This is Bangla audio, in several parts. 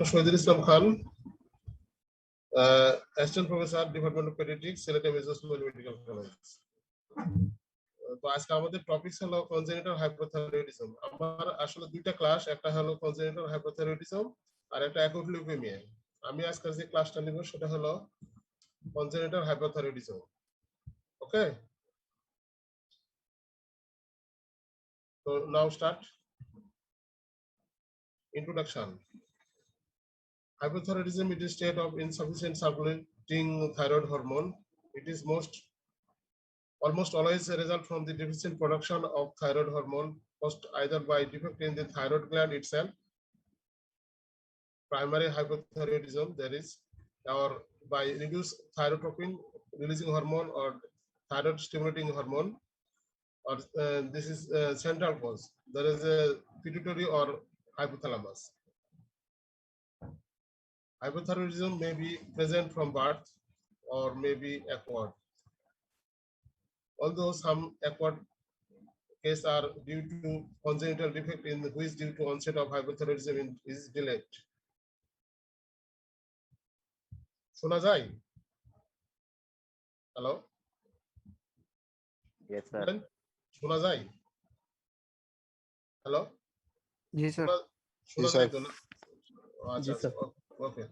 Shahidul Islam Khan, Assistant Professor, Department of Pediatrics, Select Memorial Medical College. তো আজকে আমাদের টপিক হলো কনজেনিটাল হাইপোথাইরয়েডিজম। আমার আসলে দুইটা ক্লাস, একটা হলো কনজেনিটাল হাইপোথাইরয়েডিজম আর একটা অ্যাকুট লিউকেমিয়া। আমি আজকে যে ক্লাসটা নিব সেটা হলো কনজেনিটাল হাইপোথাইরয়েডিজম। ওকে, তো now start. Introduction. Hypothyroidism is a state of insufficient circulating thyroid hormone. It is almost always a result from the deficient production of thyroid hormone caused either by defect in the thyroid gland itself, primary hypothyroidism, that is, or by reduced thyrotropin releasing hormone or thyroid stimulating hormone, or this is central cause. There is a pituitary or hypothalamus. Hypothyroidism may be present from birth or may be acquired. Although some acquired cases are due to congenital defect in which due to onset of hypothyroidism is delayed. শোনা যায়? হ্যালো? Yes, sir. শোনা যায়? হ্যালো? জি স্যার। শোনা যায় তো না? জি আচ্ছা, sir. Okay.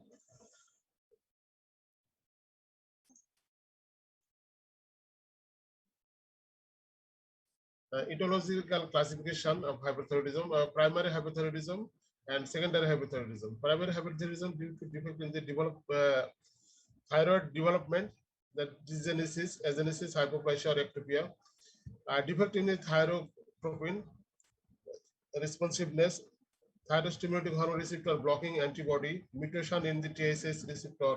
Etiological classification of hypothyroidism, primary hypothyroidism and secondary hypothyroidism. Primary hypothyroidism due to defect in the thyroid development, that dysgenesis, agenesis, hypoplasia or ectopia, defect in the thyrotropin responsiveness, thyroid stimulating hormone receptor blocking antibody, mutation in the TSH receptor,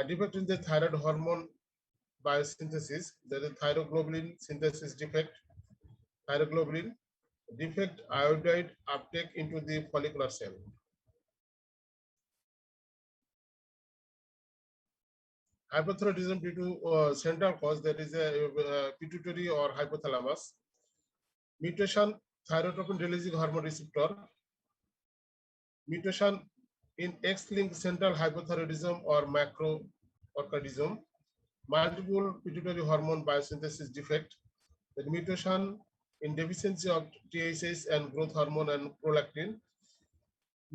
defect in the thyroid hormone biosynthesis, there is thyroglobulin synthesis defect, thyroglobulin defect, iodide uptake into the follicular cell. Hypothyroidism due to central cause, that is a pituitary or hypothalamus, mutation thyrotropin releasing hormone receptor, mutation in X-linked central hypothyroidism or macroorchidism, multiple pituitary hormone biosynthesis defect, the mutation in deficiency of TSH and growth hormone and prolactin.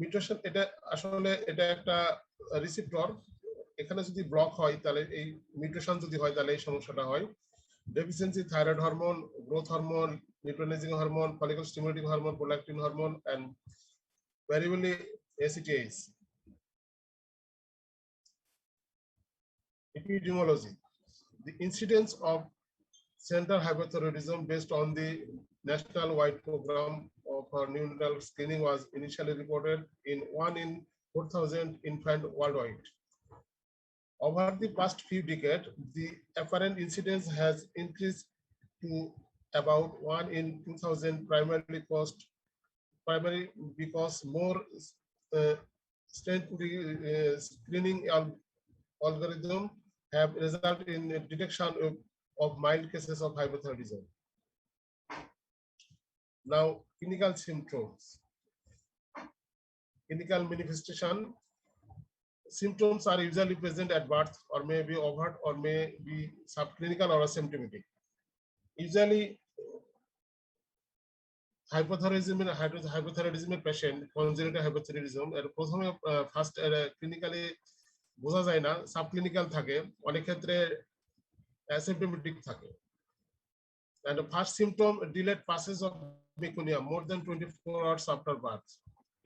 Mutation এটা আসলে এটা একটা রিসেপ্টর, এখানে যদি ব্লক হয় তাহলে এই মিউটেশন যদি হয় তাহলে এই সমস্যাটা হয়। Deficiency thyroid hormone, growth hormone, neutralising hormone, follicle stimulating hormone, prolactin hormone and variably ACTH. Epidemiology. The incidence of central hypothyroidism based on the national-wide program of neonatal screening was initially reported in 1 in 4,000 infant worldwide. Over the past few decades, the apparent incidence has increased to about 1 in 2,000, primarily because more screening algorithm have resulted in a detection of mild cases of hypothyroidism. Now, clinical symptoms. Clinical manifestation. Symptoms are usually present at birth or may be overt or may be subclinical or asymptomatic. Usually, hypothyroidism patient, congenital hypothyroidism, প্রথমে ফার্স্ট ক্লিনিক্যালি বোঝা যায় না, সাবক্লিনিক্যাল থাকে, অনেক ক্ষেত্রে অ্যাসিম্পটোমেটিক থাকে। And the first symptom, delayed passage of meconium more than 24 hours after birth.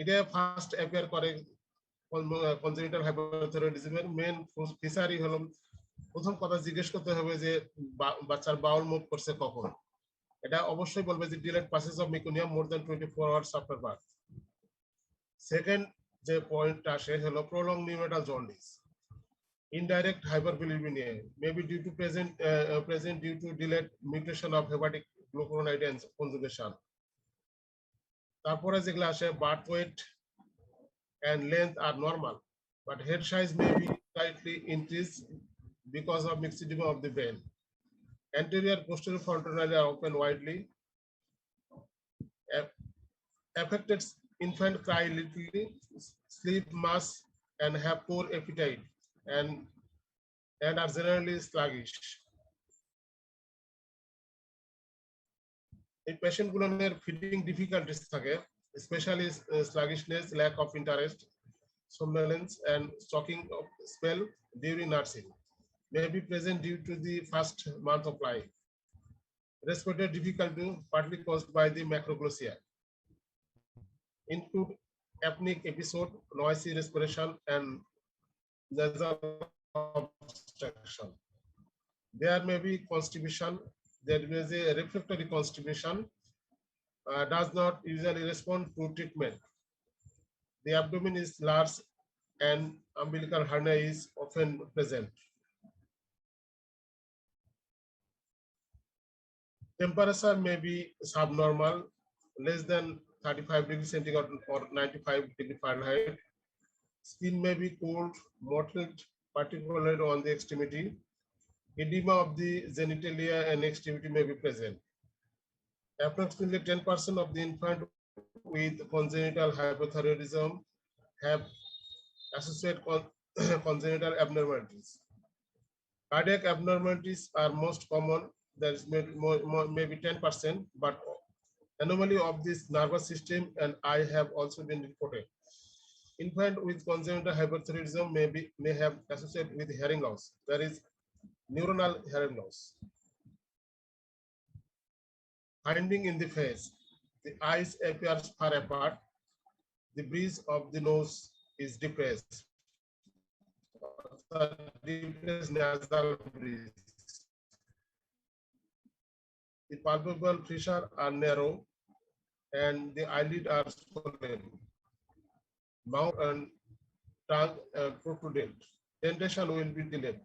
এটা ফার্স্ট অ্যাপিয়ার করে কনজেনিটাল হাইপোথাইরয়েডিজমের। মেন ফিচারই হলো প্রথম কথা জিজ্ঞেস করতে হবে যে বাচ্চার বাউল মুভ করছে কখন। এটা অবশ্যই বলবে যে delayed passage of meconium more than 24 hours after birth. Second যে পয়েন্টটা আসে হলো prolong neonatal jaundice, indirect hyperbilirubinemia may be due to present due to delayed mutation of hepatic glucuronidase conjugation. তারপরে যেগুলো আসে birth weight and length are normal, but head size may be slightly increased because of mixed edema of the brain. Anterior posterior frontal are open widely. Affected Infant cry little, sleep much, and have poor appetite, and are generally sluggish. এই পেশেন্টগুলোর ফিডিং ডিফিকাল্টিস থাকে, especially sluggishness, lack of interest, somnolence, and shocking of spell during nursing may be present due to the first month of life. Respiratory difficulty partly caused by the macroglossia include apneic episode, noisy respiration, and nasal obstruction. There may be constipation. There is a refractory constipation, does not usually respond to treatment. The abdomen is large and umbilical hernia is often present. Temperature may be subnormal, less than 35 degrees centigrade or 95 degrees Fahrenheit. Skin may be cold, mottled, particularly on the extremity. Edema of the genitalia and extremity may be present. Approximately 10% of the infant with congenital hypothyroidism have associated congenital abnormalities. Cardiac abnormalities are most common. There is maybe 10%, but anomaly of this nervous system and eye have also been reported. Infant with congenital hypothyroidism may have associated with hearing loss. There is neuronal hearing loss. Finding in the face, the eyes appear far apart. The bridge of the nose is depressed. Depressed nasal bridge. The palpebral fissures are narrow and the eyelid are swollen. Mouth and tongue protrudent. Dentation will be delayed.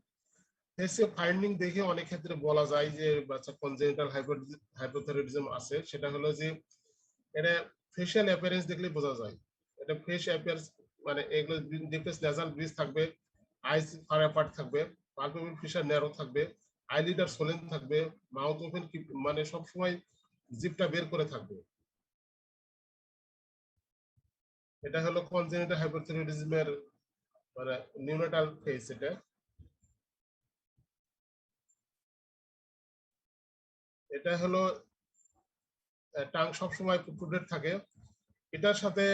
ফেসে ফাইন্ডিং দেখে অনেক ক্ষেত্রে বলা যায় যে বাচ্চা কনজেনিটাল হাইপোথাইরয়েডিজম আছে, সেটা হলো যে এটা ফেশিয়াল অ্যাপিয়ারেন্স দেখলে বোঝা যায়। এটা ফেস অ্যাপিয়ারেন্স মানে এগুলো ডিপ্রেস নাসাল ব্রিজ থাকবে, আইস ফার অ্যাপার্ট থাকবে, পালপেবল ফিশার ন্যারো থাকবে, আইলিড আর সোলেন থাকবে, মাউথ ওপেন মানে সব সময় জিপটা বের করে থাকবে। এটা হলো কনজেনিটাল হাইপোথাইরয়েডিজমের মানে নিউনাটাল ফেজ। এটা হলো টাং সবসময় প্রোট্রুডেড থাকে। এটার সাথে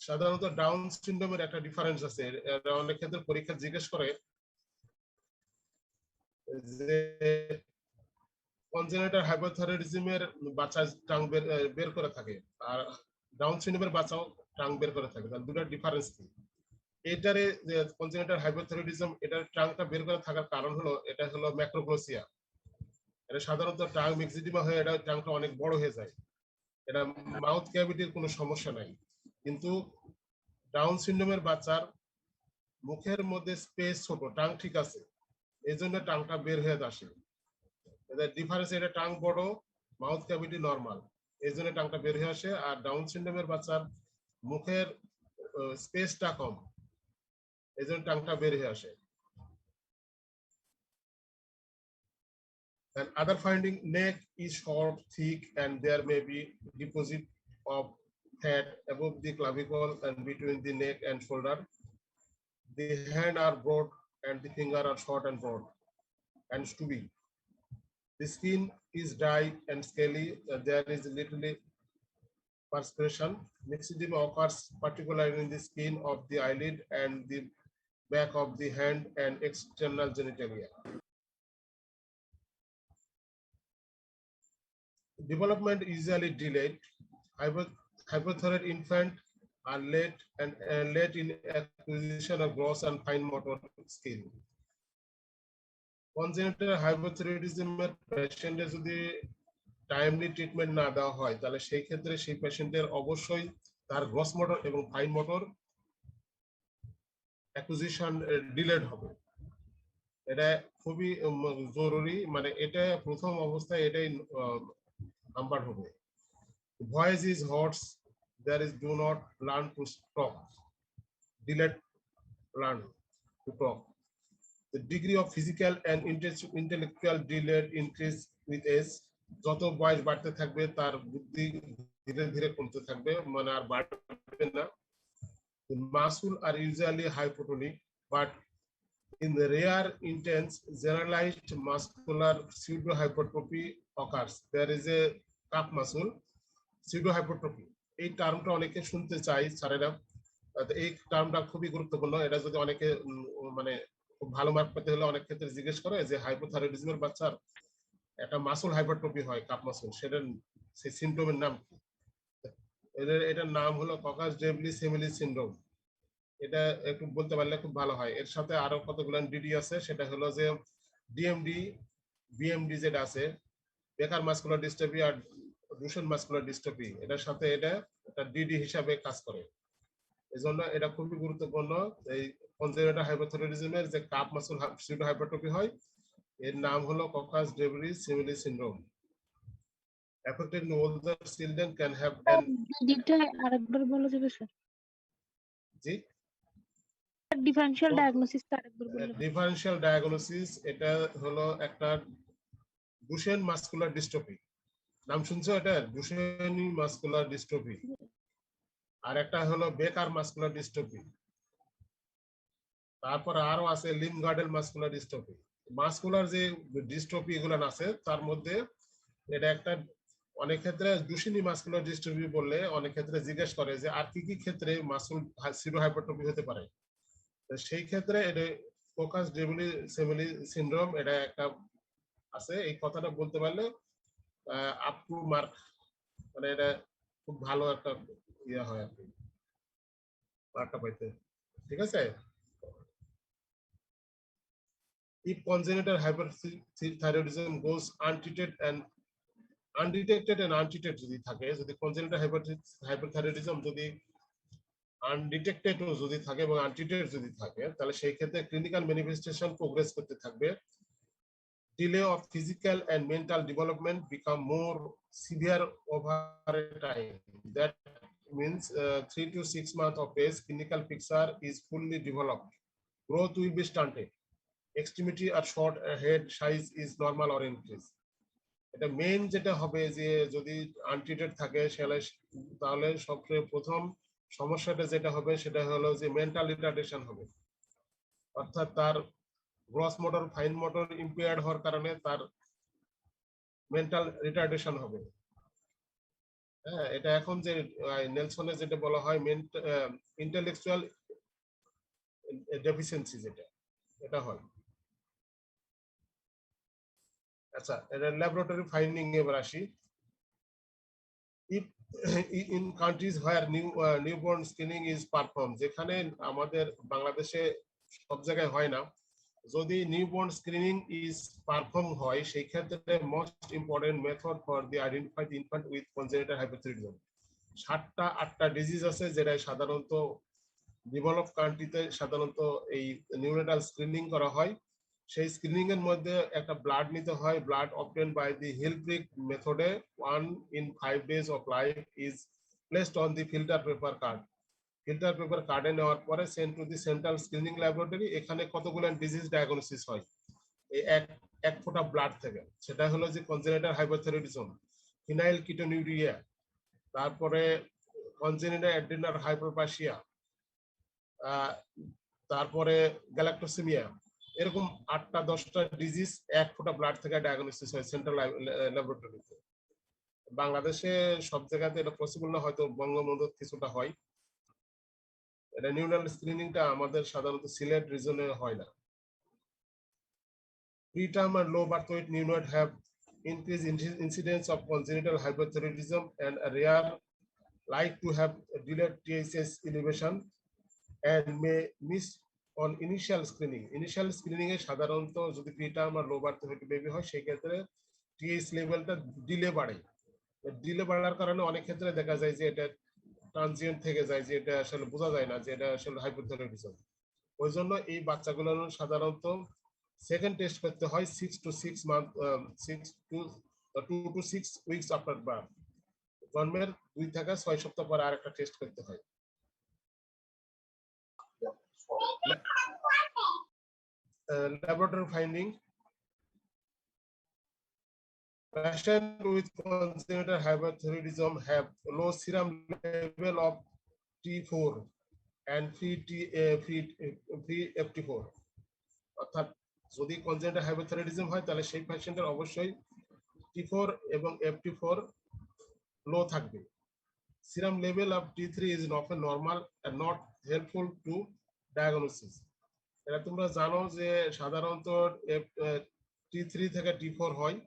সাধারণত ডাউন সিনড্রোমের একটা ডিফারেন্স আছে। অনেক ক্ষেত্রে পরীক্ষা জিজ্ঞেস করে যে কনজেনিটাল হাইপোথাইরয়েডিজমের বাচ্চা টাং বের করে থাকে, আর ডাউন সিনড্রোমের বাচ্চাও টাং বের করে থাকে। তার দুটার ডিফারেন্স কি? এটারে যে কনজেনিটাল হাইপোথাইরয়েডিজম, এটার টাংটা বের করে থাকার কারণ হলো এটা হলো ম্যাক্রোগ্লোসিয়া। এটা সাধারণত টাং মিক্সিডিমা হয়ে এটা টাংটা অনেক বড় হয়ে যায়। এটা মাউথ ক্যাভিটির কোনো সমস্যা নাই, কিন্তু ডাউন সিনড্রোমের বাচ্চার মুখের মধ্যে স্পেস ছোট, টাং ঠিক আছে, এই জন্য টাংটা বের হয়ে আসে। এটা ডিফারেন্স, এটা টাং বড়, মাউথ ক্যাভিটি নরমাল, এই জন্য টাংটা বের হয়ে আসে। আর ডাউন সিনড্রোমের বাচ্চার মুখের স্পেসটা কম, এই জন্য টাংটা বের হয়ে আসে। And other finding, neck is short, thick, and there may be deposit of fat above the clavicle and between the neck and shoulder. The hand are broad and the finger are short and broad and stubby. The skin is dry and scaly. There is little perspiration. Myxedema occurs particularly in the skin of the eyelid and the back of the hand and external genitalia. Development usually delayed. Hypothyroid infant are late and late in acquisition of gross and fine motor skill. Congenital hypothyroidism পেশেন্টের যদি টাইমলি ট্রিটমেন্ট না দেওয়া হয়, তাহলে সেই ক্ষেত্রে সেই পেশেন্টের অবশ্যই তার গ্রস মোটর এবং ফাইন মোটর অ্যাকুইজিশন ডিলেড হবে। এটা খুবই জরুরি, মানে এটা প্রথম অবস্থায় এটাই নাম্বার হবে। Voice is hoarse. There is do not learn to talk. Delayed learn to talk. The degree of physical and intellectual delay increase with age. যত বয়স বাড়তে থাকবে তার বুদ্ধি ধীরে ধীরে কমতে থাকবে, মানে আর বাড়বে না। Muscle are usually hypotonic, but in the rare intense generalized muscular pseudohypertrophy occurs. There is a calf muscle pseudohypertrophy. এই টার্মটা অনেকে শুনতে চাই স্যারেরা, এই টার্মটা খুবই গুরুত্বপূর্ণ। এটা যদি অনেকে মানে খুব ভালো মার্ক পেতে হলে অনেক ক্ষেত্রে জিজ্ঞেস করে যে হাইপোথাইরয়েডিজমের বাচ্চার একটা মাসল হাইপারট্রফি হয়, কাপ মাসল, সেটার সেই সিমটমের নাম কি? এটার নাম হলো ককাস ডেভলি সেমিলি সিনড্রোম। এটা একটু বলতে পারলে খুব ভালো হয়। এর সাথে আরো কতগুলো ডিডি আছে, সেটা হলো যে ডিএমডি, বিএমডি যেটা আছে, বেকার মাসকুলার ডিস্ট্রফি আর ডুশেন মাসকুলার ডিস্ট্রফি, এটার সাথে এটা একটা ডিডি হিসাবে কাজ করে। এজন্য এটা খুবই গুরুত্বপূর্ণ। এই কনজেনিটাল হাইপোথাইরয়েডিজমের যে কাপ মাসল হাইপারট্রফি হয়, এর নাম হলো ককাস ডেভলি সেমিলি syndrome. Affected in older children can have an ডিটা আরেকবার বলা যাবে স্যার? জি, ডিফারেনশিয়াল ডায়াগনোসিসটা আরেকবার বললে। ডিফারেনশিয়াল ডায়াগনোসিস এটা হলো একটা ডুশেন মাসকুলার ডিস্ট্রফি। নাম শুনছো এটা? ডুশেনি মাসকুলার ডিস্ট্রফি। আর একটা হলো বেকার মাসকুলার ডিস্ট্রফি। তারপর আরো আছে লিমগার্ডেল মাসকুলার ডিস্ট্রফি। মাসকুলার যে ডিস্ট্রফি এগুলো আছে তার মধ্যে এটা একটা, অনেক ক্ষেত্রে ডুশেনি মাসকুলার ডিস্ট্রফি বললে অনেক ক্ষেত্রে জিজ্ঞেস করে যে আর কি কি ক্ষেত্রে মাসুল সিডোহাইপারট্রফি হতে পারে। সেই ক্ষেত্রে এটা ফোকাস ডেভিলি সেমিলি সিনড্রোম এটা একটা আছে। এই কথাটা বলতে পারলে আপ টু মার্ক, মানে এটা খুব ভালো একটা ইয়ে হয় আর কি, মার্কটা পাইতে। ঠিক আছে? If congenital hyperthyroidism goes undetected and untreated যদি থাকে, যদি congenital hyperthyroidism যদি আনডিটেক্টেড যদি থাকে এবং আনট্রিটেড যদি থাকে, তাহলে সেই ক্ষেত্রে ক্লিনিক্যাল ম্যানিফেস্টেশন প্রোগ্রেস করতে থাকবে। Delay of physical and mental development become more severe over time. That means 3 to 6 months of age, clinical picture is fully developed. Growth will be stunted. Extremity or short head size is normal or increase. এটা মেইন যেটা হবে যে যদি আনট্রিটেড থাকে তাহলে সবচেয়ে প্রথম সমস্যাটা যেটা হবে সেটা হলো যে মেন্টাল রিটার্ডেশন হবে। অর্থাৎ তার gross motor fine motor impaired হওয়ার কারণে তার মেন্টাল রিটার্ডেশন হবে। হ্যাঁ, এটা এখন যে নেলসনের যেটা বলা হয় ইন্টেলেকচুয়াল ডেফিসিয়েন্সি, যেটা এটা হয়। আচ্ছা, এটা ল্যাবরেটরি ফাইন্ডিং এবার আসি। If in countries where newborn screening is performed, যেখানে আমাদের বাংলাদেশে সব জায়গায় হয় না, যদি নিউবর্ন স্ক্রিনিং ইজ পারফর্ম হয়, সেই ক্ষেত্রে most important method for the identified infant with congenital hypothyroidism. 7টা 8টা ডিজিজ আছে যেটা সাধারণত ডেভেলপ কান্ট্রিতে সাধারণত এই নিউনেটাল স্ক্রিনিং করা হয়। সেই স্ক্রিনিং এর মধ্যে একটা ব্লাড নিতে হয়। ব্লাড অবটেন বাই দি হিলব্রিক মেথডে 1 in 5 days of life is placed on the filter paper card. Filter paper কার্ডে নেওয়ার পরে send to the central screening laboratory. এখানে কতগুলো ডিজিজ ডায়াগনোসিস হয় এই এক ফোঁটা ব্লাড থেকে। সেটা হলো যে কনজেনিটাল হাইপোথাইরয়েডিজম, ফিনাইল কিটোনিউরিয়া, তারপরে কনজেনিটাল অ্যাড্রিনাল হাইপারপ্লাসিয়া, তারপরে গ্যালাক্টোসিমিয়া। এরকম 8টা 10টা ডিজিজ এক ফোঁটা ব্লাড থেকে ডায়াগনোসিস হয় সেন্ট্রাল ল্যাবরেটরিতে। বাংলাদেশে সব জায়গাতে এটা পসিবল না, হয়তো বঙ্গবন্ধু কিছুটা হয়। এটা নিউরাল স্ক্রিনিংটা আমাদের সাধারণত সিলেট রিজনে হয় না। Preterm and low birth weight neonates have increased incidence of congenital hypothyroidism and are rare, like to have delayed TSH elevation and may miss on initial screening. Initial screening এ সাধারণত যদি preterm আর low birth weight বেবি হয়, সেই ক্ষেত্রে TSH লেভেলটা ডিলে বাড়ে। ডিলে বাড়ার কারণে অনেক ক্ষেত্রে দেখা যায় যে এটা ট্রানজিয়েন্ট থেকে যায়, যে এটা আসলে বোঝা যায় না যে এটা আসলে হাইপোথাইরয়েডিজম। ওই জন্য এই বাচ্চাগুলো সাধারণত সেকেন্ড টেস্ট করতে হয় 6 to 6 month 2 to 6 weeks after birth. জন্মের 2 থেকে 6 সপ্তাহ পরে আরেকটা টেস্ট করতে হয়। Laboratory finding, Patients with congenital hypothyroidism have low serum level of T4 and free FT4. অর্থাৎ যদি কনজেনিটাল হাইপোথাইরয়েডিজম হয় তাহলে সেই পেশেন্টের অবশ্যই T4 এবং FT4 লো থাকবে। Serum level of T3 is often normal and not helpful to diagnosis. এটা তোমরা জানো যে সাধারণত T3 থেকে T4 হয়,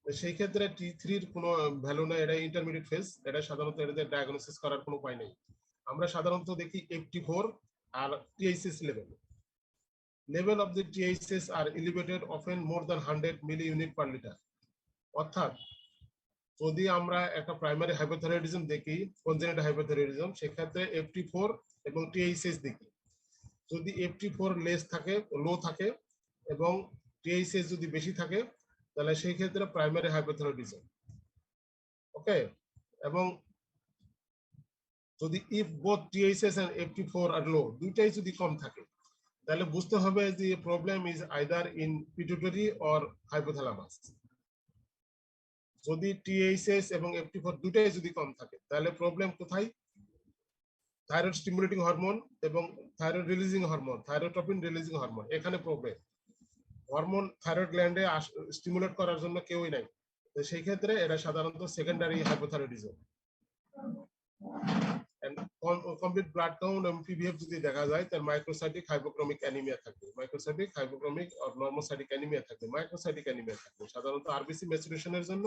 সেই ক্ষেত্রে T3 এর কোনো ভ্যালু নাই, এটা ইন্টারমিডিয়েট ফেজ, এটা সাধারণত এটাদের ডায়াগনোসিস করার কোনো উপায় নেই। আমরা সাধারণত দেখি FT4 R THS level of the THS are elevated often more than 100 milli-unit per liter. অর্থাৎ যদি আমরা একটা প্রাইমারি হাইপোথাইরয়েডিজম দেখি, কনজেনিটাল হাইপোথাইরয়েডিজম, সেক্ষেত্রে FT4 এবং THS দেখি। যদি FT4 লেস থাকে, লো থাকে এবং THS যদি বেশি থাকে তাহলে সেই ক্ষেত্রে প্রাইমারি হাইপোথাইরয়েডিজম। ওকে, এবং যদি if both THS and FT4 are low, দুইটাই যদি কম থাকে তাহলে বুঝতে হবে যে problem is either in pituitary or hypothalamus. যদি THS এবং FT4 দুটাই যদি কম থাকে তাহলে প্রবলেম কোথায়? থাইরয়েড স্টিমুলেটিং হরমোন এবং thyroid releasing hormone, thyrotropin releasing hormone, এখানে প্রবলেম। হরমোন থাইরয়েড গ্ল্যান্ডে স্টিমুলেট করার জন্য কেউই নাই, তো সেই ক্ষেত্রে এটা সাধারণত secondary hypothyroidism. And complete blood count এবং পিভিএফ যদি দেখা যায় তাহলে মাইক্রোসাইটিক হাইপোক্রমিক অ্যানিমিয়া থাকবে, microcytic hypochromic or normocytic anaemia থাকবে, মাইক্রোসাইটিক অ্যানিমিয়া থাকবে। সাধারণত আরবিসি ম্যাচুরেশনের জন্য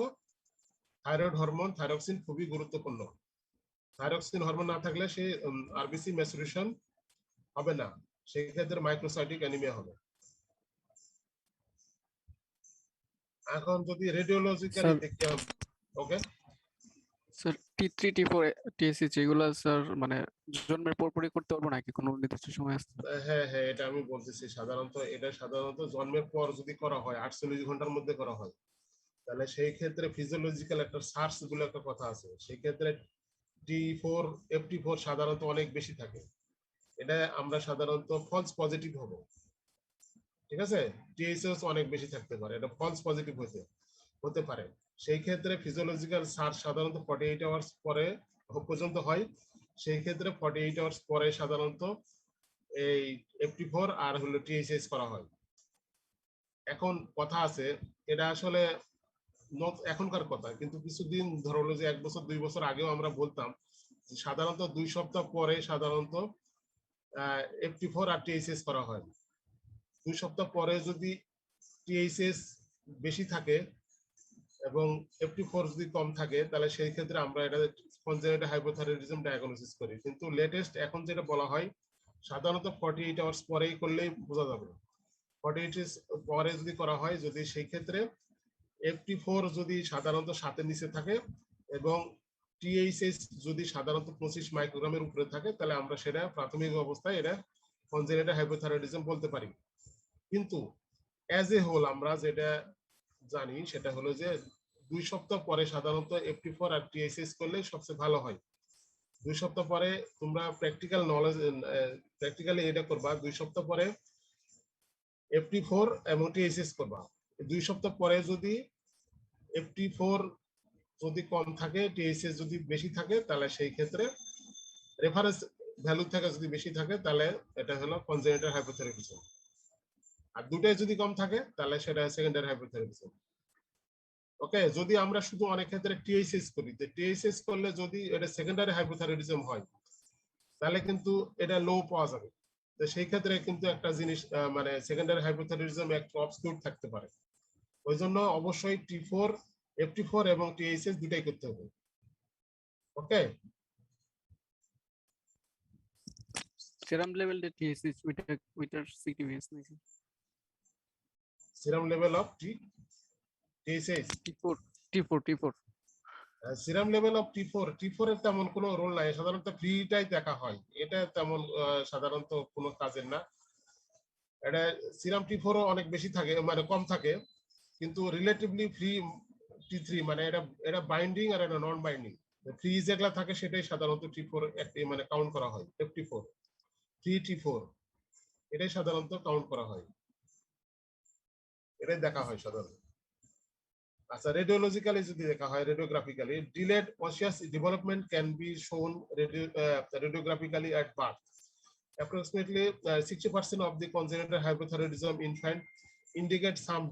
থাইরয়েড হরমোন থাইরক্সিন খুবই গুরুত্বপূর্ণ। থাইরক্সিন হরমোন না থাকলে সে আরবিসি ম্যাচুরেশন হবে না, সেই ক্ষেত্রে মাইক্রোসাইটিক অ্যানিমিয়া হবে। এখন যদি রেডিওলজিক্যালি দেখতে হবে, okay sir T3 T4 THS যেগুলো স্যার মানে জন্মের পরপরই করতে পারবো নাকি কোনো নির্দিষ্ট সময় আছে? হ্যাঁ হ্যাঁ, এটা আমি বলতেছি। এটা সাধারণত জন্মের পর যদি করা হয়, 48 ঘন্টার মধ্যে করা হয়, তাহলে সেই ক্ষেত্রে ফিজিওলজিক্যাল একটা সার্চ বলে একটা কথা আছে, সেই ক্ষেত্রে T4 FT4 সাধারণত অনেক বেশি থাকে। এটা আমরা সাধারণত ফলস পজিটিভ হব, ঠিক আছে? THS অনেক বেশি থাকতে পারে, এটা ফলস পজিটিভ হতে পারে। সেই ক্ষেত্রে ফিজিওলজিক্যাল সার্চ সাধারণত 48 আওয়ার্স পরে পর্যন্ত হয়, সেই ক্ষেত্রে 48 আওয়ার্স পরে সাধারণত এই FT4 আর হলো THS করা হয়। এখন কথা আছে, এটা আসলে এখনকার কথা, কিন্তু কিছুদিন ধরো যে 1 বছর 2 বছর আগেও আমরা বলতাম যে সাধারণত 2 সপ্তাহ পরে সাধারণত FT4 আর THS করা হয়। 2 সপ্তাহ পরে যদি THS বেশি থাকে এবং FT4 যদি কম থাকে তাহলে সেই ক্ষেত্রে আমরা এটা কনজেনিটাল হাইপোথাইরয়েডিজম ডায়াগনোসিস করি। কিন্তু লেটেস্ট এখন যেটা বলা হয় সাধারণত 48 আওয়ার্স পরেই করলেই বোঝা যাবে। 48 পরে যদি করা হয়, যদি সেই ক্ষেত্রে FT4 যদি সাধারণত 7 এর নিচে থাকে এবং THS যদি সাধারণত 25 মাইক্রোগ্রামের উপরে থাকে তাহলে আমরা সেটা প্রাথমিক অবস্থায় এটা কনজেনিটাল হাইপোথাইরয়েডিজম বলতে পারি। কিন্তু অ্যাজ এ হোল আমরা যেটা জানি সেটা হলো যে 2 সপ্তাহ পরে সাধারণত FT4 আর THS করলে সবচেয়ে ভালো হয়। 2 সপ্তাহ পরে তোমরা প্র্যাকটিক্যালি এটা করবা, 2 সপ্তাহ পরে FT4 এবং THS করবা। 2 সপ্তাহ পরে যদি FT4 যদি কম থাকে, THS যদি বেশি থাকে, তাহলে সেই ক্ষেত্রে রেফারেন্স ভ্যালু থেকে যদি বেশি থাকে তাহলে এটা হলো কনজেনিটাল হাইপোথাইরয়েডিজম, আর দুটাই যদি কম থাকে তাহলে সেটা সেকেন্ডারি হাইপোথাইরয়েডিজম। ওকে, যদি আমরা শুধু অনেক ক্ষেত্রে THS করি, তো THS করলে যদি এটা সেকেন্ডারি হাইপোথাইরয়েডিজম হয় তাহলে কিন্তু এটা লো পাওয়া যাবে। তো সেই ক্ষেত্রে কিন্তু একটা জিনিস মানে সেকেন্ডারি হাইপোথাইরয়েডিজম একটু অবস্কিউর থাকতে পারে। ওই জন্য অবশ্যই T4 FT4 এবং THS দুটাই করতে হবে। ওকে, সেরাম লেভেলটা THS উইটার CTVS নাকি? Serum level of THS T4 serum level of T4 এর তেমন কোনো রোল নাই, সাধারণত ফ্রিটাই দেখা হয়, এটা তেমন সাধারণত কোনো কাজের না। এটা সিরাম T4 অনেক বেশি থাকে, মানে কম থাকে, কিন্তু রিলেটিভলি ফ্রি T3, মানে এটা বাইন্ডিং আর এটা নন বাইন্ডিং। ফ্রি যেগুলা থাকে সেটাই সাধারণত T4 মানে কাউন্ট করা হয়। FT4 ফ্রি T4 এটাই সাধারণত কাউন্ট করা হয়, এটাই দেখা হয় সাধারণত। আচ্ছা, রেডিওলজিক্যালি যদি দেখা হয়, radiographically delayed osseous development can be shown radiographically at birth. Approximately 60% of the congenital hypothyroidism infant indicate some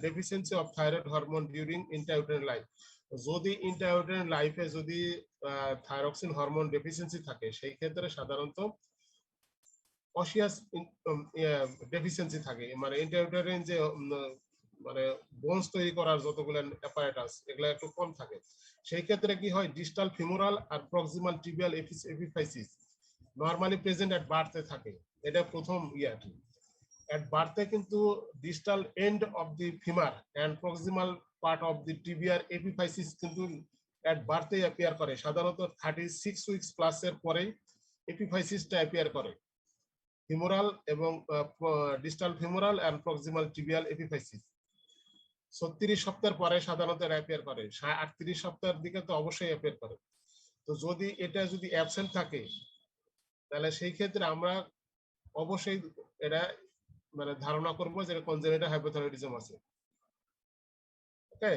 deficiency of thyroid hormone during intrauterine life. যদি ইন্ট্রাউটেরিন লাইফে যদি থাইরক্সিন হরমোন ডেফিসিয়েন্সি থাকে, সেই ক্ষেত্রে সাধারণত অসিয়াস ডেফিসিয়েন্সি থাকে, মানে ইন্ট্রাউটেরিন যে মানে বোনস তৈরি করার যতগুলো অ্যাপারেটাস এগুলো একটু কম থাকে। সেই ক্ষেত্রে কি হয়, ডিস্টাল ফিমোরাল আর proximal tibial epiphysis normally present at বার্থে থাকে। এটা প্রথম ইয়াটি এট বার্থে, কিন্তু distal end of the femur and proximal part of the টিবিয়ার এপিফাইসিস কিন্তু এট বার্থে অ্যাপিয়ার করে। সাধারণত 36 উইকস প্লাস এর পরেই এপিফাইসিসটা অ্যাপিয়ার করে। ফিমোরাল এবং distal femoral and proximal tibial epiphysis 36 সপ্তাহের পরে সাধারণত অ্যাপিয়ার করে। 38 সপ্তাহের দিকে তো অবশ্যই অ্যাপিয়ার করে। তো যদি এটা যদি অ্যাবসেন্ট থাকে, তাহলে সেই ক্ষেত্রে আমরা অবশ্যই এটা মানে ধারণা করব যে কনজেনিটাল হাইপোথাইরয়েডিজম আছে। ওকে,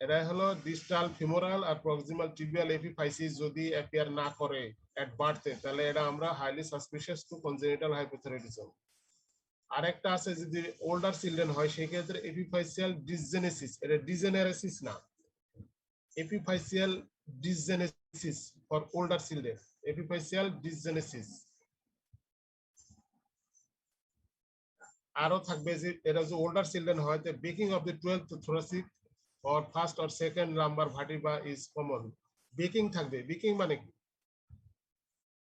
এটা হলো ডিস্টাল ফিমোরাল আর প্রক্সিমাল টিবিয়াল এপিফাইসিস যদি অ্যাপিয়ার না করে এট বার্থে, তাহলে এটা আমরা highly suspicious to congenital hypothyroidism. আরেকটা আছে, যদি ওল্ডার চিলড্রেন হয় সেই ক্ষেত্রে এপিফাইসিয়াল ডিসজেনেসিস, এটা ডিজেনারেসিস না, epiphyseal dysgenesis for older children, epiphyseal dysgenesis. আরো থাকবে যে এটা যে ওল্ডার চিলড্রেন হয়, তে baking of the 12th thoracic or first or second lumbar vertebra is common. Baking থাকবে। বেকিং মানে কি?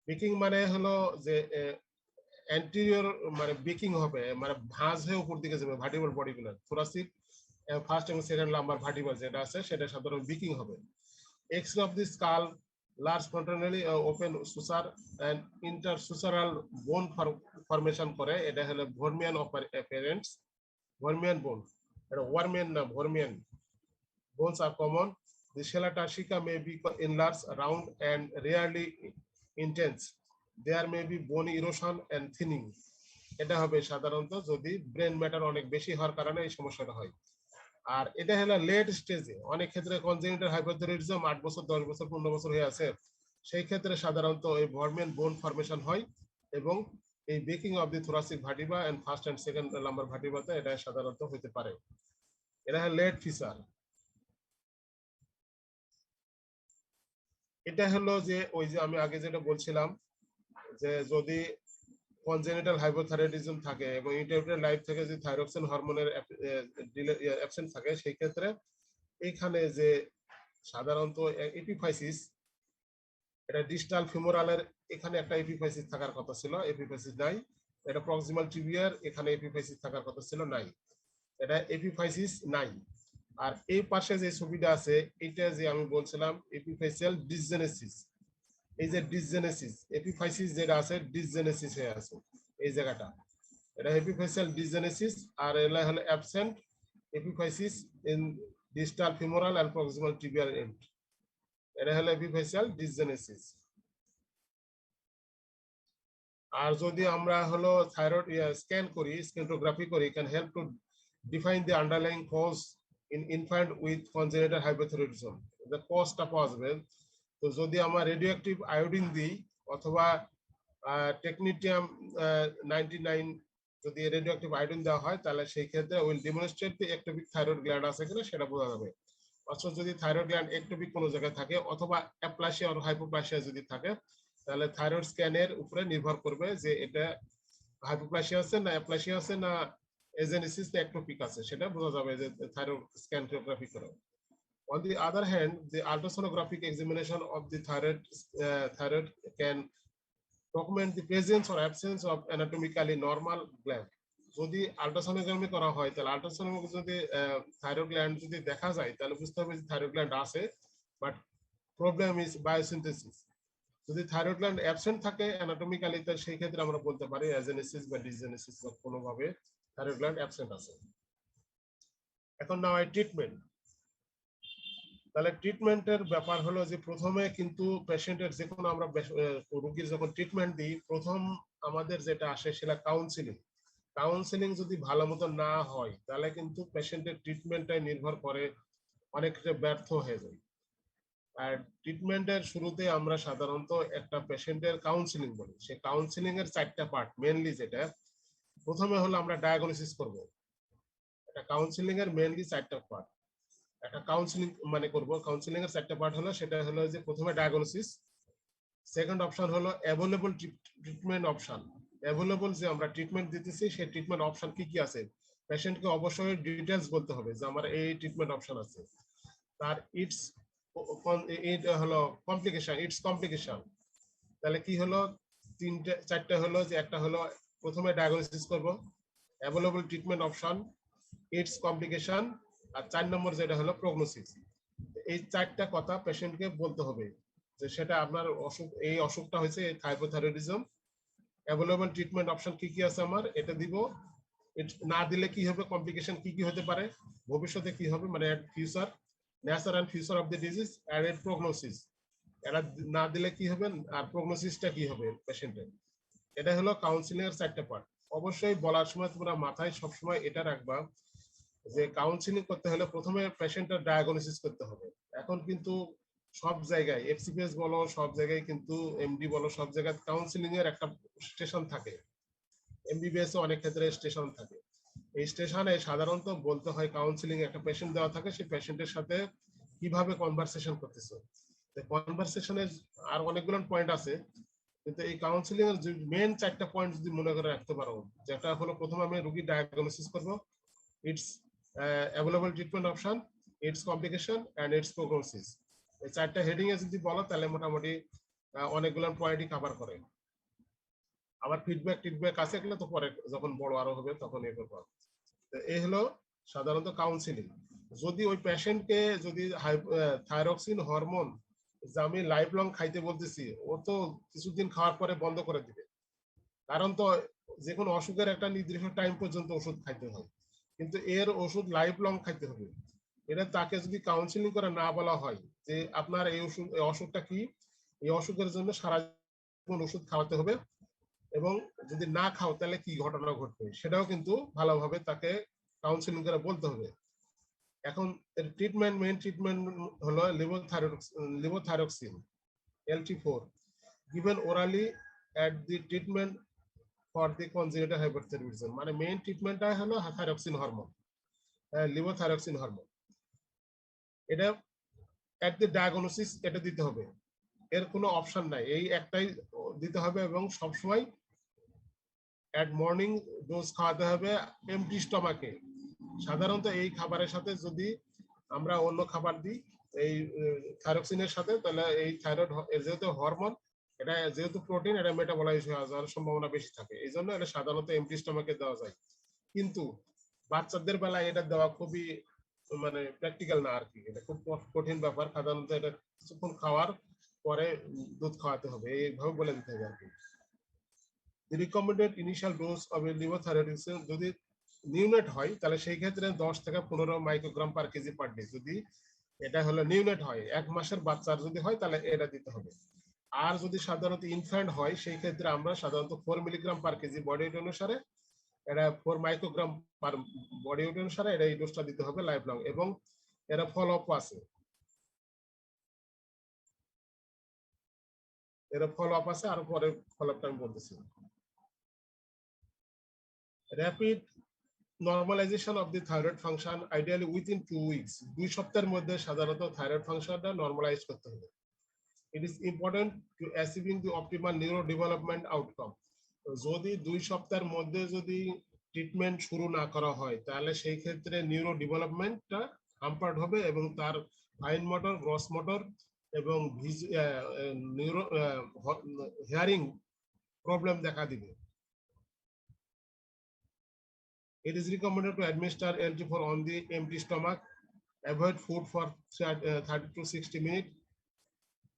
বেকিং মানে হলো যে অ্যান্টিরিয়র মানে বেকিং হবে, মানে ভাঁজ হয়ে উপর দিকে যাবে ভার্টিব্রাল বডিগুলো। থোরাসিক ফার্স্ট এবং সেকেন্ড লাম্বার ভার্টিব্রা যেটা আছে সেটা সাধারণত বেকিং হবে। X-ray of the skull, large fontanelle open suture and intersutural bone formation করে। এটা হলো ভর্মিয়ান অ্যাপিয়ারেন্স, ভর্মিয়ান বোন। এটা ওয়ারমিয়ান না, ভর্মিয়ান। Bones are common. The scella turcica may be enlarged, round, and rarely intense. There may be bone erosion and thinning. এটা হবে সাধারণত যদি ব্রেন ম্যাটার অনেক বেশি হওয়ার কারণে এই সমস্যাটা হয়। আর এটা হলো লেট স্টেজে, অনেক ক্ষেত্রে কনজেনিটাল হাইপোথাইরয়েডিজম 8 বছর 10 বছর 15 বছর হয়ে আছে, সেই ক্ষেত্রে সাধারণত এই ভর্মিয়ান বোন ফরমেশন হয় এবং এই beaking of the thoracic vertebra and first and second lumbar ভার্টিব্রাতে এটা সাধারণত হতে পারে। এটা হলো লেট ফিচার। এটা হলো যে ওই যে আমি আগে যেটা বলছিলাম যে যদি কনজেনিটাল হাইপোথাইরয়েডিজম থাকে এবং ইন্টারউটেরিন লাইফ থেকে যদি থাইরক্সিন হরমোনের অ্যাবসেন্ট থাকে, সেই ক্ষেত্রে এইখানে যে সাধারণত এপিফাইসিস, এটা ডিস্টাল ফিমোরালের এখানে একটা এপিফাইসিস থাকার কথা ছিল, এপিফাইসিস নাই। এটা প্রক্সিমাল টিবিয়ার এখানে এপিফাইসিস থাকার কথা ছিল, নাই। এটা এপিফাইসিস নাই। আর এই পাশে যে ছবিটা আছে এটা যে আমি বলছিলাম এপিফাইসিয়াল ডিসজেনেসিস, এই যে ডিসজেনেসিস এপিফাইসিস যেটা আছে ডিসজেনেসিস হয়ে আছে এই জায়গাটা, এটা এপিফাইসিয়াল ডিসজেনেসিস। আর এটা হলো absent epiphysis in distal femoral and proximal tibial end, এটা হলো এপিফাইসিয়াল ডিসজেনেসিস। আর যদি আমরা হলো থাইরয়েড স্ক্যান করি, স্ক্যানোগ্রাফি করি, can help to define the underlying cause in infant with congenital hypothyroidism, the cause-টা পাওয়া যাবে। তো যদি আমরা রেডিওঅ্যাক্টিভ আয়োডিন দিই অথবা টেকনিটিয়াম 99 যদি রেডিওঅ্যাক্টিভ আয়োডিন দেওয়া হয়, তাহলে সেই ক্ষেত্রে will demonstrate the ectopic thyroid gland আছে কিনা সেটা বোঝা যাবে। অথবা যদি থাইরয়েড গ্ল্যান্ড একটোপিক কোনো জায়গায় থাকে অথবা অ্যাপ্লাসিয়া আর হাইপোপ্লাসিয়া যদি থাকে, তাহলে থাইরয়েড স্ক্যানের উপরে নির্ভর করবে যে এটা হাইপোপ্লাসিয়া আছে না অ্যাপ্লাসিয়া আছে না এজেনেসিস একটোপিক আছে, সেটা বোঝা যাবে যে থাইরয়েড স্ক্যানোগ্রাফি করে। On the other hand, the ultrasonographic examination of the thyroid can document the presence or absence of anatomically normal gland. যদি আল্ট্রাসোনোগ্রাফি করা হয়, তাহলে আল্ট্রাসোনোগ্রাফি যদি থাইরয়েড গ্ল্যান্ড যদি দেখা যায়, তাহলে বুঝতে হবে যে থাইরয়েড গ্ল্যান্ড আছে, বাট প্রবলেম ইজ বায়োসিনথেসিস। যদি থাইরয়েড গ্ল্যান্ড অ্যাবসেন্ট থাকে অ্যানাটমিক্যালি, তাহলে সেই ক্ষেত্রে আমরা বলতে পারি অ্যাজেনেসিস বা ডিসজেনেসিস বা কোনোভাবে থাইরয়েড গ্ল্যান্ড অ্যাবসেন্ট আছে। এখন না হয় ট্রিটমেন্ট। তাহলে ট্রিটমেন্টের ব্যাপার হলো যে প্রথমে কিন্তু পেশেন্টের যে কোনো আমরা রোগীর যখন ট্রিটমেন্ট দিই, প্রথম আমাদের যেটা আসে সেটা কাউন্সিলিং। কাউন্সেলিং যদি ভালো মতো না হয় তাহলে কিন্তু পেশেন্টের ট্রিটমেন্টটাই নির্ভর করে, অনেকটা ব্যর্থ হয়ে যায়। আর ট্রিটমেন্টের শুরুতে আমরা সাধারণত একটা পেশেন্টের কাউন্সিলিং বলি, সেই কাউন্সিলিং এর 4টা পার্ট মেইনলি। যেটা প্রথমে হলো আমরা ডায়াগনোসিস করব, এটা কাউন্সিলিং এর মেইনলি 4টা পার্ট। একটা কাউন্সিলিং মানে করব, কাউন্সিলিং এর 4টা পার্ট হলো, সেটা হলো যে প্রথমে ডায়াগনোসিস, সেকেন্ড অপশন হলো অ্যাভেলেবল ট্রিটমেন্ট অপশন। অ্যাভেলেবল যে আমরা ট্রিটমেন্ট দিতেছি সেই ট্রিটমেন্ট অপশন কি কি আছে, পেশেন্টকে অবশ্যই ডিটেলস বলতে হবে যে আমার এই ট্রিটমেন্ট অপশন আছে। তার ইটস হলো কমপ্লিকেশন। তাহলে কি হলো, 4টা হলো, যে একটা হলো প্রথমে ডায়াগনোসিস করব, available treatment option, it's complication, আর 4 নম্বর যেটা হলো প্রগনোসিস। এই 4টা কথা পেশেন্টকে বলতে হবে যে সেটা আপনার অসুখ, এই অসুখটা হয়েছে হাইপোথাইরয়েডিজম, অ্যাভেলেবল ট্রিটমেন্ট অপশন কি কি আছে আমার, এটা দিব। না দিলে কি হবে, কমপ্লিকেশন কি কি হতে পারে, ভবিষ্যতে কি হবে, মানে future, nature and future of the disease and এর প্রগনোসিস, এটা না দিলে কি হবে, আর প্রগনোসিসটা কি হবে পেশেন্টের। এটা হলো কাউন্সিলিং এর 4টা পার্ট। অবশ্যই বলার সময় তোমরা মাথায় সবসময় এটা রাখবা যে কাউন্সিলিং করতে হলে প্রথমে পেশেন্টের ডায়াগনোসিস করতে হবে। এখন কিন্তু সব জায়গায় এফসিপিএস বলো, সব জায়গায় কিন্তু এমডি বলো, সব জায়গায় কাউন্সিলিং এর একটা স্টেশন থাকে, এমবিবিএস এ অনেক ক্ষেত্রে স্টেশন থাকে। এই স্টেশনে সাধারণত বলতে হয় কাউন্সিলিং, একটা পেশেন্ট দেওয়া থাকে, সেই পেশেন্টের সাথে কিভাবে কনভারসেশন করতেছে। কনভারসেশনের আর অনেকগুলো পয়েন্ট আছে, কিন্তু এই কাউন্সিলিং এর মেইন 4টা পয়েন্ট যদি মনে করে রাখতে পারো, যেটা হলো প্রথমে আমি রোগী ডায়াগনোসিস করব, its available treatment option, it's complication and its prognosis. এই 4টা হেডিং এ যদি বলো তাহলে মোটামুটি অনেকগুলো পয়েন্টই কভার করে। আবার ফিডব্যাক আছে এগুলো তো পরে যখন বড় আরো হবে তখন এ করবো। এই হলো সাধারণত কাউন্সিলিং। যদি ওই পেশেন্টকে যদি থাইরক্সিন হরমোন যে আমি লাইফ লং খাইতে বলতেছি, ও তো কিছুদিন খাওয়ার পরে বন্ধ করে দিবে, কারণ তো যে কোনো অসুখের একটা নির্দিষ্ট টাইম পর্যন্ত ওষুধ খাইতে হয়, কিন্তু এর ওষুধ লাইফ লং খাইতে হবে। এটা তাকে যদি কাউন্সিলিং করে না বলা হয় যে আপনার এই অসুখটা কি, এই অসুখের জন্য সারা জীবন ওষুধ খাওয়াতে হবে, এবং যদি না খাও তাহলে কি ঘটনা ঘটবে, সেটাও কিন্তু ভালোভাবে তাকে কাউন্সিলিং করে বলতে হবে। এখন এর ট্রিটমেন্ট, মেইন ট্রিটমেন্ট হলো levothyroxine LT4 given orally at the treatment for the congenital hyperthyroidism, মানে মেইন ট্রিটমেন্টটা হলো থাইরক্সিন হরমোন, লিভোথাইরক্সিন হরমোন। এটা এট দি ডায়াগনোসিস এটা দিতে হবে, এর কোনো অপশন নাই, এই একটাই দিতে হবে, এবং সবসময় এট মর্নিং ডোজ খাওয়াতে হবে এমটি স্টমাকে। সাধারণত এই খাবারের সাথে যদি আমরা অন্য খাবার দিই এই থাইরক্সিনের সাথে, তাহলে এই থাইরয়েড যেহেতু হরমোন, এটা যেহেতু প্রোটিন, এটা মেটাবলাইজ হয়ে যাওয়ার সম্ভাবনা বেশি থাকে, এই জন্য এটা সাধারণত এমটি স্টমাকে দেওয়া যায়। কিন্তু বাচ্চাদের বেলায় এটা দেওয়া খুবই মানে প্র্যাকটিক্যাল না আর কি, এটা খুব কঠিন ব্যাপার। সাধারণত এটা কিছুক্ষণ খাওয়ার পরে দুধ খাওয়াতে হবে, এইভাবে বলে দিতে হবে আর কি। The recommended initial dose of a levothyroxine যদি নিউনেট হয় তাহলে সেই ক্ষেত্রে 10 থেকে 15 microgram per KG per day. যদি এটা হলো নিউনেট হয়, 1 মাসের বাচ্চার যদি হয় তাহলে এটা দিতে হবে। আর যদি সাধারণত ইনফ্যান্ট হয় সেই ক্ষেত্রে আমরা সাধারণত 4 milligram per KG body weight অনুসারে, এটা 4 মাইক্রোগ্রাম পার বডি ওয়েট অনুসারে এটা এই ডোজটা দিতে হবে লাইফ লং, এবং এরা ফলো আপ আছে, আর পরে ফলো আপটা আমি বলতেছি। Rapid normalization of the thyroid function ideally within 2 weeks, 2 সপ্তাহের মধ্যে সাধারণত থাইরয়েড ফাংশনটা নরমালাইজ করতে হবে। It is important to achieving the optimal neurodevelopment outcome. যদি 2 সপ্তাহের মধ্যে যদি ট্রিটমেন্ট শুরু না করা হয় তাহলে সেই ক্ষেত্রে নিউরো ডেভেলপমেন্টটা হ্যাম্পার্ড হবে, এবং তার ফাইন মোটর, গ্রস মোটর এবং নিউরো হিয়ারিং প্রবলেম দেখা দিবে। It is recommended to administer LT4 on the empty stomach. Avoid food for 30 to 60 minutes.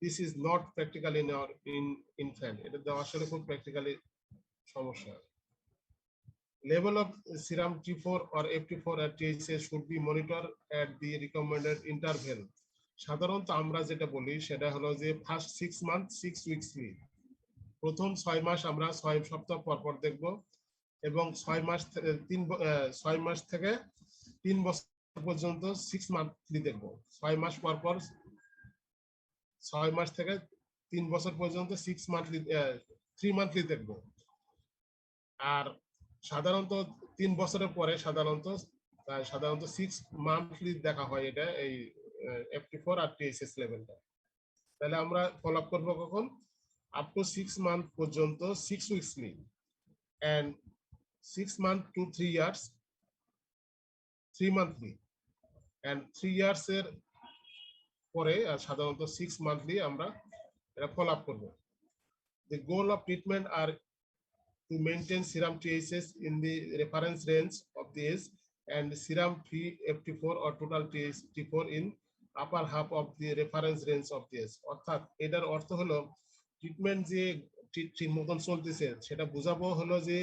This is not practical in our infant. It is the আসলে খুব practically সমস্যা। Level of serum T4 or FT4 at TSH should be monitored at the recommended interval. সাধারণত আমরা যেটা বলি সেটা হলো যে ফার্স্ট 6 months 6 weeks, প্রথম 6 মাস আমরা 6 সপ্তাহ পর পর দেখব, এবং 6 মাস 6 মাস থেকে 3 বছর পর্যন্ত 6 মান্থলি দেখবো। 6 মাস পর পর 6 মাস থেকে 3 বছর পর্যন্ত 6 মান্থলি 3 মান্থলি দেখবো। আর সাধারণত 3 বছরের পরে সাধারণত 6 মান্থলি দেখা হয় এটা এই FT4 আর TSS লেভেলটা। তাহলে আমরা ফলো আপ করবো কখন? আপ টু 6 মান্থ পর্যন্ত 6 উইকসলি and 6 months to 3 years 3 monthly and 3 years এর পরে সাধারণত 6 মান্থলি আমরা এটা ফলো আপ করব। The goal of treatment are to maintain serum TSS in the reference range of the age and serum free FT4 or total TST4 in upper half of the reference range of the age। অর্থাৎ এটার অর্থ হলো ট্রিটমেন্ট যে ঠিক মতন চলতেছে সেটা বোঝাবো হলো যে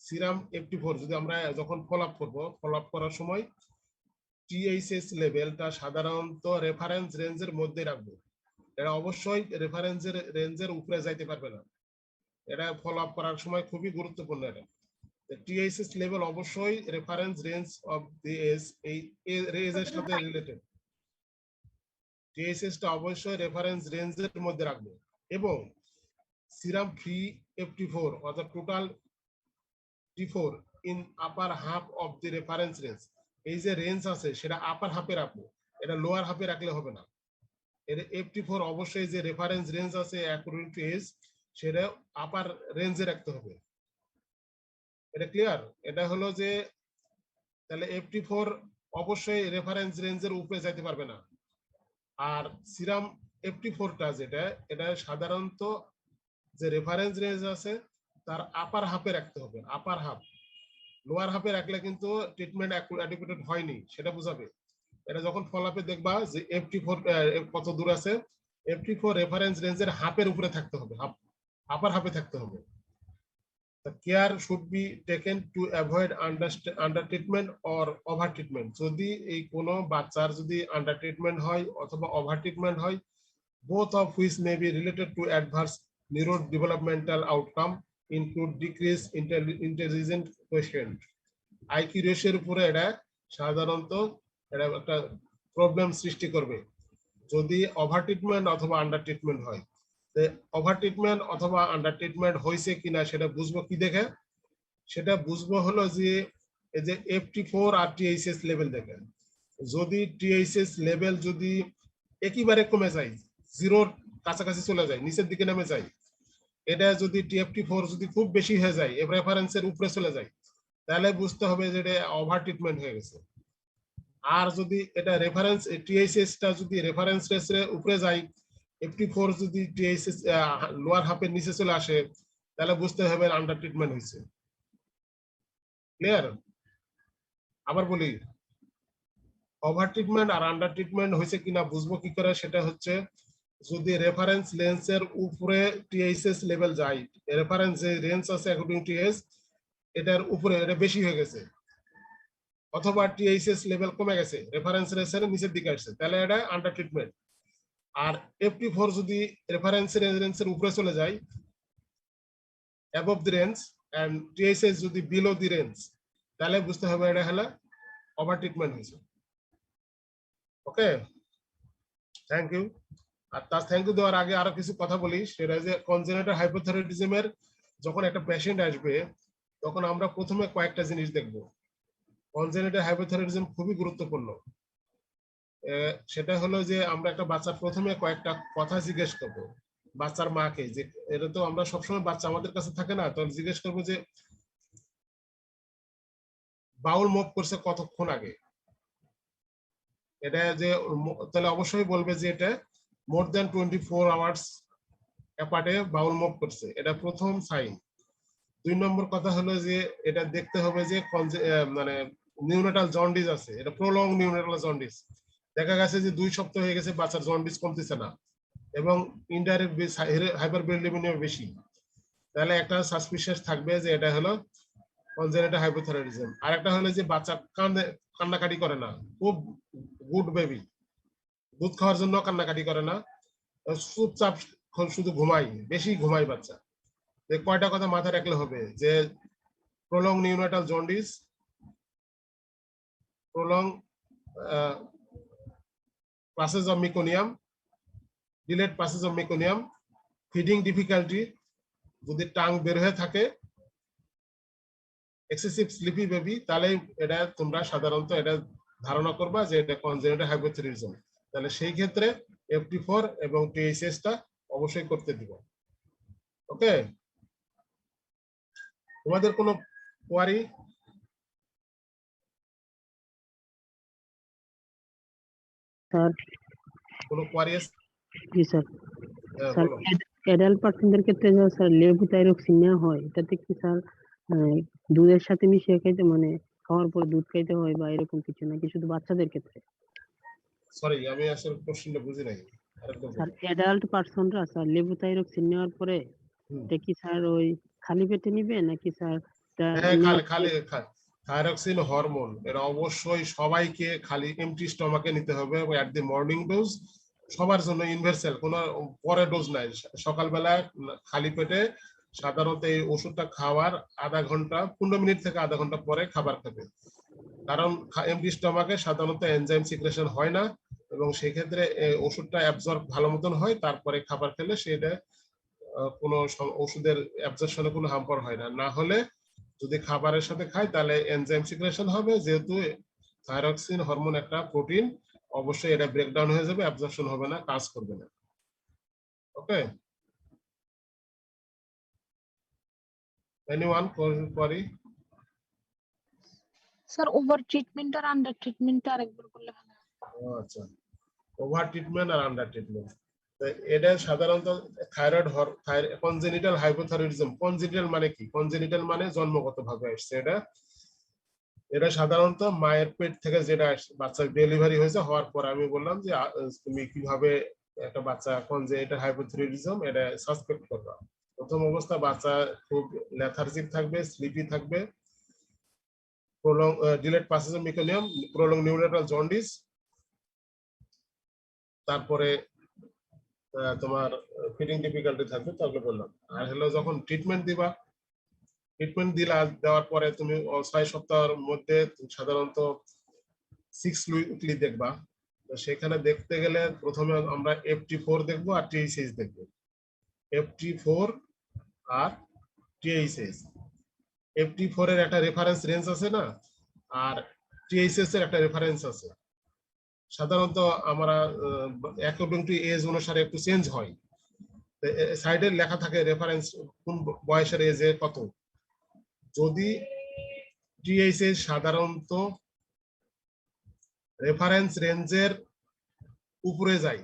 সিরাম FT4 যদি আমরা যখন ফলো আপ করবো, ফলো আপ করার সময় TSS লেভেলটা সাধারণত রেফারেন্স রেঞ্জের মধ্যে রাখবো। এটা অবশ্যই রেফারেন্সের রেঞ্জের উপরে যাইতে পারবে না। এটা ফলো আপ করার সময় খুবই গুরুত্বপূর্ণ। এটা TSS লেভেল অবশ্যই reference range of the age এই রেঞ্জের সাথে রিলেটেড। TSS টা অবশ্যই রেফারেন্স রেঞ্জের মধ্যে রাখবো এবং সিরাম ফ্রি FT4 অর্থাৎ total T4 in upper half of the reference range. এই যে রেঞ্জ আছে সেটা আপার হাফে রাখবো, এটা লোয়ার হাফে রাখলে হবে না। এর FT4 অবশ্যই যে রেফারেন্স রেঞ্জ আছে অ্যাকর্ডিং টু এজ সেটা আপার রেঞ্জে রাখতে হবে। এটা ক্লিয়ার? এটা হলো যে তাহলে FT4 অবশ্যই রেফারেন্স রেঞ্জের উপরে যাইতে পারবে না। আর সিরাম FT4 টা যেটা এটা সাধারণত যে রেফারেন্স রেঞ্জ আছে তার আপার হাফে রাখতে হবে, আপার হাফ। লোয়ার হাফে রাখলে কিন্তু ট্রিটমেন্ট অ্যাডিকুয়েট হয়নি সেটা বোঝাবে। এটা যখন ফলো আপে দেখবা যে FT4 কত দূর আছে, FT4 রেফারেন্স রেঞ্জের হাফের উপরে থাকতে হবে, হাফ আপার হাফে থাকতে হবে। The care should be taken to avoid under treatment or over treatment। যদি এই কোনো বাচ্চার যদি আন্ডার ট্রিটমেন্ট হয় অথবা ওভার ট্রিটমেন্ট হয়, both of which may be related to adverse neurodevelopmental outcome include decreased intelligent quotient। IQ রেশিওর উপরে এটা সাধারণত এটা একটা প্রবলেম সৃষ্টি করবে যদি ওভার ট্রিটমেন্ট অথবা আন্ডার ট্রিটমেন্ট হয়। ওভার ট্রিটমেন্ট অথবা আন্ডার ট্রিটমেন্ট হয়েছে কিনা সেটা বুঝবো কি দেখে? সেটা বুঝবো হলো যে এই যে FT4 আর TSS লেভেল দেখে। যদি TSS লেভেল যদি একেবারে কমে যায়, জিরোর কাছাকাছি চলে যায়, নিচের দিকে নেমে যায়, এটা যদি FT4 যদি খুব বেশি হয়ে যায়, রেফারেন্সের উপরে চলে যায়, তাহলে বুঝতে হবে যে এটা ওভার ট্রিটমেন্ট হয়ে গেছে। আর যদি এটা রেফারেন্স TSS টা যদি রেফারেন্স রেঞ্জের উপরে যায়, FT4 যদি TSS লোয়ার হাফের নিচে চলে আসে, তাহলে বুঝতে হবে আন্ডার ট্রিটমেন্ট হয়েছে। ক্লিয়ার? আবার বলি, ওভার ট্রিটমেন্ট আর আন্ডার ট্রিটমেন্ট হয়েছে কিনা বুঝবো কি করে? সেটা হচ্ছে যদি রেফারেন্স লেন্সের উপরে TSS লেভেল যায়, রেফারেন্স যে রেঞ্জ আছে অ্যাকর্ডিং টু এজ এটার উপরে এটা বেশি হয়ে গেছে, অথবা TSS লেভেল কমে গেছে, রেফারেন্স রেঞ্জের নিচের দিকে আসছে, তাহলে এটা আন্ডার ট্রিটমেন্ট। আর FT4 যদি রেফারেন্স রেঞ্জের উপরে চলে যায়, above the range, and TSS যদি বিলো দি রেঞ্জ, তাহলে বুঝতে হবে এটা হলো ওভার ট্রিটমেন্ট হয়েছে। ওকে, থ্যাংক ইউ। আর তার থ্যাংক ইউ দেওয়ার আগে আরো কিছু কথা বলি, সেটা যে কনজেনিটাল হাইপোথাইরয়েডিজমের যখন একটা পেশেন্ট আসবে তখন আমরা প্রথমে কয়েকটা জিনিস দেখব। কনজেনিটাল হাইপোথাইরয়েডিজম খুবই গুরুত্বপূর্ণ। সেটা হলো যে আমরা একটা বাচ্চার প্রথমে কয়েকটা কথা জিজ্ঞেস করবো বাচ্চার মাকে, যে এটা তো আমরা সবসময় বাচ্চা আমাদের কাছে থাকে না, তো জিজ্ঞেস করবো যে বাউল মুভ করছে কতক্ষণ আগে। এটা যে তাহলে অবশ্যই বলবে যে এটা মোর দেন 24 আওয়ার্স অ্যাপার্টে বাউল মুভ করছে, এটা প্রথম সাইন। 2 নম্বর কথা হলো যে এটা দেখতে হবে যে মানে নিউনেটাল জন্ডিস আছে, এটা প্রলং নিউনেটাল জন্ডিস। দেখা গেছে যে 2 সপ্তাহ হয়ে গেছে বাচ্চার জন্ডিস কমতেছে না এবং ইনডাইরেক্ট হাইপারবিলিরুবিনিয়া বেশি, তাহলে একটা সাসপিশিয়াস থাকবে যে এটা হলো কনজেনিটাল হাইপোথাইরয়েডিজম। আর একটা হলো যে বাচ্চা কান্নাকাটি করে না, খুব গুড বেবি, দুধ খাওয়ার জন্য কান্নাকাটি করে না, চুপচাপ শুধু ঘুমাই, বেশি ঘুমাই বাচ্চা। কয়টা কথা মাথায় রাখলে হবে যে prolonged neonatal jaundice, prolonged passage of meconium, delayed passage of meconium, feeding difficulty, যদি টাং বের হয়ে থাকে, এক্সেসিভ স্লিপি বেবি, তাহলে এটা তোমরা সাধারণত এটা ধারণা করবা যে এটা কনজেনিটাল হাইপোথাইরয়েডিজম। তাহলে সেই ক্ষেত্রে FT4 এবং THS টা অবশ্যই করতে দিব। ওকে, তোমাদের কোনো কোয়ারি? স্যার কোনো কোয়ারি আছে? জি স্যার। হ্যাঁ, স্যার বলো। অ্যাডাল্ট পার্সনদের ক্ষেত্রে যে স্যার লেভোথাইরক্সিন নেওয়া হয়, এটাতে কি স্যার দুধের সাথে মিশিয়ে খাইতে, মানে খাওয়ার পর দুধ খাইতে হয় বা এরকম কিছু নাকি শুধু বাচ্চাদের ক্ষেত্রে? সরি, আমি আসলে কোশ্চেনটা বুঝি নাই, আরেকবার স্যার বলো। অ্যাডাল্ট পার্সনরা স্যার লেভোথাইরক্সিন নেওয়ার পরে এটা কি স্যার ওই খালি পেটে নিবে নাকি স্যার হ্যাঁ, খালি থাইরক্সিন হরমোন এটা অবশ্যই সবাইকে খালি এমটি স্টমাকে নিতে হবে এট দি মর্নিং ডোজ, সবার জন্য ইউনিভার্সাল, কোনো পরে ডোজ নাই। সকালবেলা খালি পেটে সাধারণত এই ওষুধটা খাওয়ার আধা ঘন্টা 15 মিনিট থেকে আধা ঘন্টা পরে খাবার খাবে, কারণ এমটি স্টমাকে সাধারণত এনজাইম সিক্রেশন হয় না এবং সেই ক্ষেত্রে ওষুধটা অ্যাবজর্ব ভালো মতন হয়, তারপরে খাবার খেলে সেটা কোনো ওষুধের অ্যাবজর্পশনে কোনো হার্মফুল হয় না। না হলে যদি খাবারের সাথে খায় তাহলে এনজাইম সিক্রেশন হবে, যেহেতু থাইরক্সিন হরমোন একটা প্রোটিন, অবশ্যই এটা ব্রেকডাউন হয়ে যাবে, অ্যাবজর্পশন হবে না, কাজ করবে না। Okay, anyone query? Sir over treatment আর আন্ডার ট্রিটমেন্টটা আরেকবার বললে ভালো হয়। আচ্ছা, ওভার ট্রিটমেন্ট আর আন্ডার ট্রিটমেন্ট, এটা সাধারণত থাইরয়েড কনজেনিটাল হাইপোথাইরয়েডিজম। কনজেনিটাল মানে কি? কনজেনিটাল মানে জন্মগতভাবে আসছে। এটা সাধারণত মায়ের পেট থেকে যেটা বাচ্চার ডেলিভারি হয়েছে, হওয়ার পর আমি বললাম যে তুমি কিভাবে একটা বাচ্চা কনজেনিটাল হাইপোথাইরয়েডিজম এটা সাসপেক্ট করবা। প্রথম অবস্থা বাচ্চা খুব লেথার্জিক থাকবে, স্লিপি থাকবে, delayed passage of meconium, prolong neonatal jaundice, তারপরে তোমার ফিডিং ডিফিকাল্টি থাকবে, তাহলে বললাম। আর হলো যখন ট্রিটমেন্ট দিবা, ট্রিটমেন্ট দেওয়ার পরে তুমি 6 সপ্তাহের মধ্যে সাধারণত 6 উইকলি দেখবা। তো সেখানে দেখতে গেলে প্রথমে আমরা FT4 দেখবো আর THS দেখবো। FT4 আর THS, FT4 এর একটা রেফারেন্স রেঞ্জ আছে না, আর THS এর একটা রেফারেন্স আছে। সাধারণত আমরা অ্যাকর্ডিং টু এজ অনুসারে একটু চেঞ্জ হয়, সাইডে লেখা থাকে রেফারেন্স কোন বয়সের এজে কত। যদি THS সাধারণত রেফারেন্স রেঞ্জের উপরে যায়,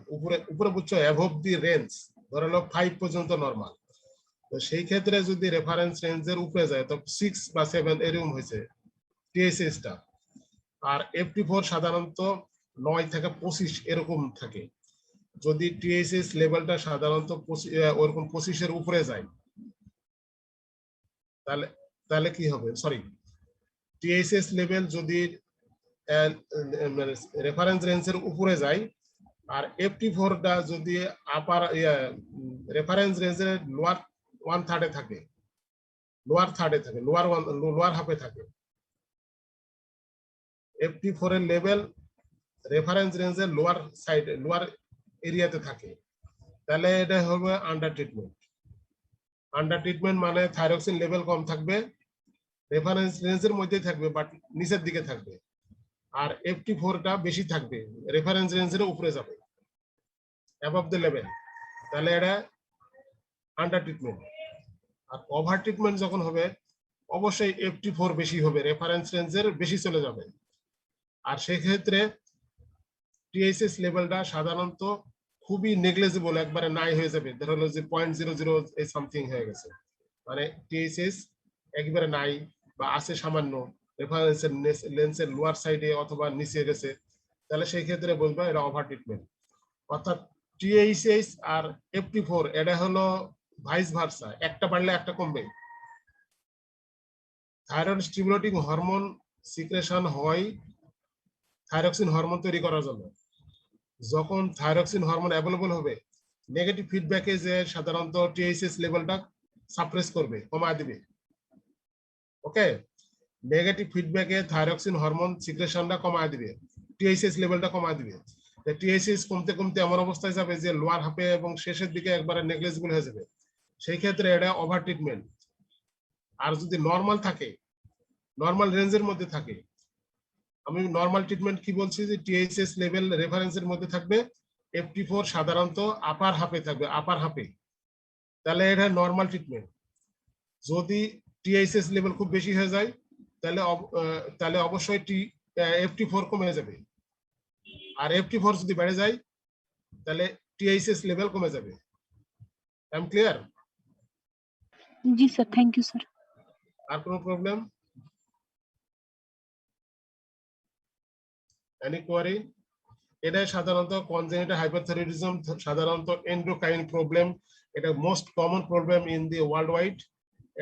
উপরে বুঝছো, অ্যাবভ দি রেঞ্জ, ধরে নাও 5 পর্যন্ত নরমাল, তো সেই ক্ষেত্রে যদি রেফারেন্স রেঞ্জের উপরে যায় তো 6 বা 7 এরকম হয়েছে THS টা। আর FT4 সাধারণত 9 থেকে 25 এরকম থাকে। যদি THS লেভেলটা সাধারণত ওরকম 25 এর উপরে যায়, তাহলে কি হবে? সরি, THS লেভেল যদি রেফারেন্স রেঞ্জের উপরে যায় আর FT4 টা যদি আপার রেফারেন্স রেঞ্জের লোয়ার 1/3 থাকে, লোয়ার হাফে থাকে, FT4 এর লেভেল রেফারেন্স রেঞ্জের লোয়ার সাইড, লোয়ার এরিয়াতে থাকে, তাহলে এটা হবে আন্ডার ট্রিটমেন্ট। আন্ডার ট্রিটমেন্ট মানে থাইরক্সিন লেভেল কম থাকবে, রেফারেন্স রেঞ্জের মধ্যেই থাকবে বাট নিচের দিকে থাকবে, আর FT4 টা বেশি থাকবে, রেফারেন্স রেঞ্জের উপরে যাবে, অ্যাবভ দ্য লেভেল, তাহলে এটা আন্ডার ট্রিটমেন্ট। আর ওভার ট্রিটমেন্ট যখন হবে অবশ্যই FT4 বেশি হবে, রেফারেন্স রেঞ্জের বেশি চলে যাবে, আর সেক্ষেত্রে THS লেভেলটা সাধারণত খুবই নেগলিজেবল, একবারে নাই হয়ে যাবে, ধরো যে 0.00 সামথিং হয়ে গেছে, মানে THS একবারে নাই বা আছে সামান্য, রেফারেন্সের লেন্সের লোয়ার সাইডে অথবা নিচে গেছে, তাহলে সেই ক্ষেত্রে বলবো এটা ওভার ট্রিটমেন্ট। অর্থাৎ THS আর FT4 এটা হলো ভাইস ভার্সা, একটা বাড়লে একটা কমবে। থাইরয়েড স্টিমুলেটিং হরমোন সিক্রেশন হয় থাইরক্সিন হরমোন তৈরি করার জন্য। যখন থাইরক্সিন হরমোন অ্যাভেলেবল হবে, নেগেটিভ ফিডব্যাকে যে সাধারণত THS লেভেলটা সাপ্রেস করবে, কমায় দিবে, ওকে, নেগেটিভ ফিডব্যাকে থাইরক্সিন হরমোন সিক্রেশনটা কমায় দিবে, টিএইচএস লেভেলটা কমায় দিবে। টিএইচএস কমতে কমতে এমন অবস্থায় যাবে যে লোয়ার হাফে এবং শেষের দিকে একবারে নেগলেজিবল হয়ে যাবে, সেই ক্ষেত্রে এটা ওভার ট্রিটমেন্ট। আর যদি নরমাল থাকে, নরমাল রেঞ্জের মধ্যে থাকে, আমি নরমাল ট্রিটমেন্ট কি বলছি যে টিএইচএস লেভেল রেফারেন্সের মধ্যে থাকবে, FT4 সাধারণত আপার হাফে থাকবে, আপার হাফে, তাহলে এটা নরমাল ট্রিটমেন্ট। যদি টিএইচএস লেভেল খুব বেশি হয়ে যায় তাহলে অবশ্যই FT4 কমে যাবে, আর FT4 যদি বেড়ে যায় তাহলে টিএইচএস লেভেল কমে যাবে। I am clear? জি স্যার, থ্যাংক ইউ স্যার। আর কোনো প্রবলেম? Any query? এটা সাধারণত কনজেনিটাল হাইপারথাইরয়েডিজম, সাধারণত এন্ডোক্রাইন প্রবলেম, এটা most common problem in the world wide.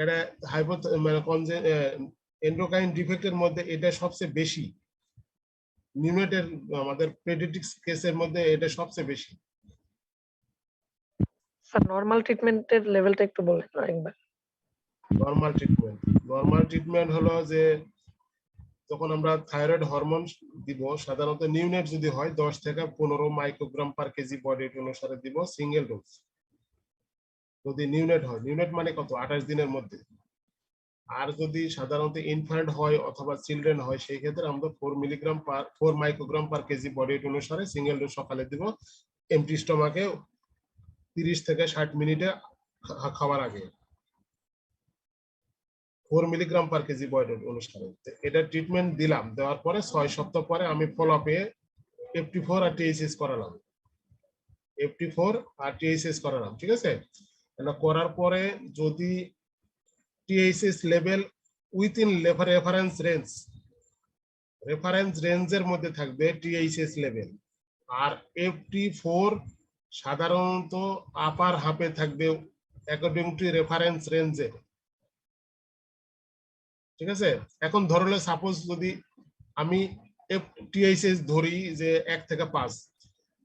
এটা এন্ডোক্রাইন ডিফেক্টের মধ্যে এটা সবচেয়ে বেশি, নিউনেটের আমাদের পেডিয়াট্রিক্স কেসের মধ্যে এটা সবচেয়ে বেশি। স্যার নরমাল ট্রিটমেন্টের লেভেলটা একটু বলেন আরেকবার। নরমাল ট্রিটমেন্ট হলো যে যখন আমরা থাইরয়েড হরমোন দিব, সাধারণত নিউনেট যদি হয় 10 থেকে 15 microgram per KG body weight অনুসারে দিব সিঙ্গেল ডোজ। যদি নিউনেট হয়, নিউনেট মানে কত, 28 দিনের মধ্যে। আর যদি সাধারণত ইনফ্যান্ট হয় অথবা চিলড্রেন হয়, সেই ক্ষেত্রে আমরা 4 microgram per KG body weight অনুসারে সিঙ্গেল ডোজ সকালে দিব, এমটি স্টমাকে 30 থেকে 60 মিনিটে খাওয়ার আগে, 4 milligram per KG body weight অনুসারে। এটা ট্রিটমেন্ট দিলাম, দেওয়ার পরে 6 সপ্তাহ পরে আমি ফলো আপে FT4 আর টিএইচএস করালাম, FT4 আর টিএইচএস করালাম, ঠিক আছে? এটা করার পরে যদি টিএইচএস লেভেল উইথিন রেফারেন্স রেঞ্জের মধ্যে থাকবে টিএইচএস লেভেল, আর FT4 সাধারণত আপার হাফে থাকবে অ্যাকর্ডিং টু রেফারেন্স রেঞ্জে, ঠিক আছে? এখন ধরলে সাপোজ যদি আমি টিএইচএস ধরি যে 1 থেকে 5,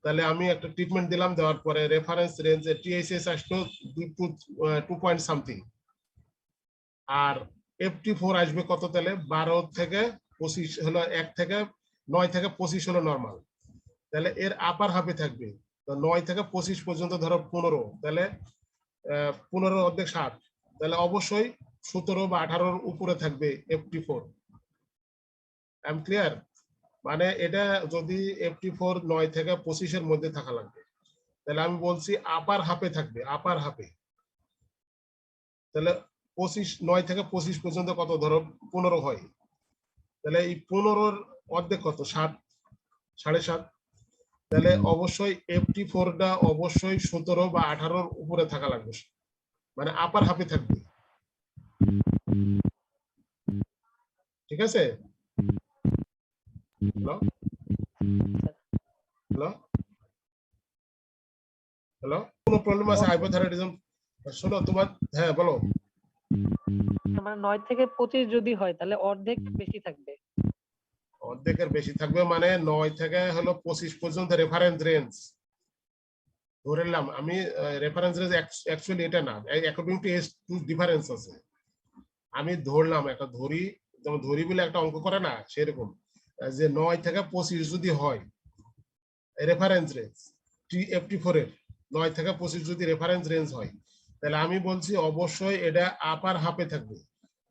তাহলে আমি একটা ট্রিটমেন্ট দিলাম, দেওয়ার পরে রেফারেন্স রেঞ্জে টিএইচএস আসলো 2 পয়েন্ট সামথিং, আর FT4 আসবে কত, তাহলে 12 থেকে 25 হলো, 1 থেকে 9 থেকে 25 হলো নরমাল, তাহলে এর আপার হাফে থাকবে। তো 9 থেকে 25 পর্যন্ত ধরো 15, তাহলে 15 অর্ধেক 7, তাহলে অবশ্যই 17 বা 18 উপরে থাকবে FT4। I am clear? মানে এটা যদি FT4 9 থেকে 25 এর মধ্যে থাকা লাগবে, তাহলে আমি বলছি আপার হাফে থাকবে, আপার হাফে। তাহলে 9 থেকে 25 পর্যন্ত কত, ধরো 15 হয়, তাহলে এই 15-র অর্ধেক কত, 7, 7.5, তাহলে অবশ্যই FT4টা অবশ্যই 17 বা 18-র উপরে থাকা লাগবে, মানে আপার হাফে থাকবে, ঠিক আছে? হ্যালো হ্যালো হ্যালো, কোনো প্রবলেম আছে হাইপোথাইরয়েডিজম? শোনো তোমার, হ্যাঁ বলো। মানে 9 থেকে 25 যদি হয় তাহলে অর্ধেক বেশি থাকবে, অর্ধেকের বেশি থাকবে, মানে 9 থেকে হলো 25 পর্যন্ত রেফারেন্স রেঞ্জ ধরে নিলাম আমি। রেফারেন্স রেঞ্জ অ্যাকচুয়ালি এটা না, অ্যাকর্ডিং টু এজ ডিফারেন্স আছে, আমি ধরলাম, একটা ধরি, যেমন ধরি বলে একটা অঙ্ক করে না, সেরকম যে 9 থেকে 25 যদি হয় রেফারেন্স রেঞ্জ FT4 এর, 9 থেকে 25 যদি রেফারেন্স রেঞ্জ হয়, তাহলে আমি বলছি অবশ্যই এটা আপার হাফে থাকবে।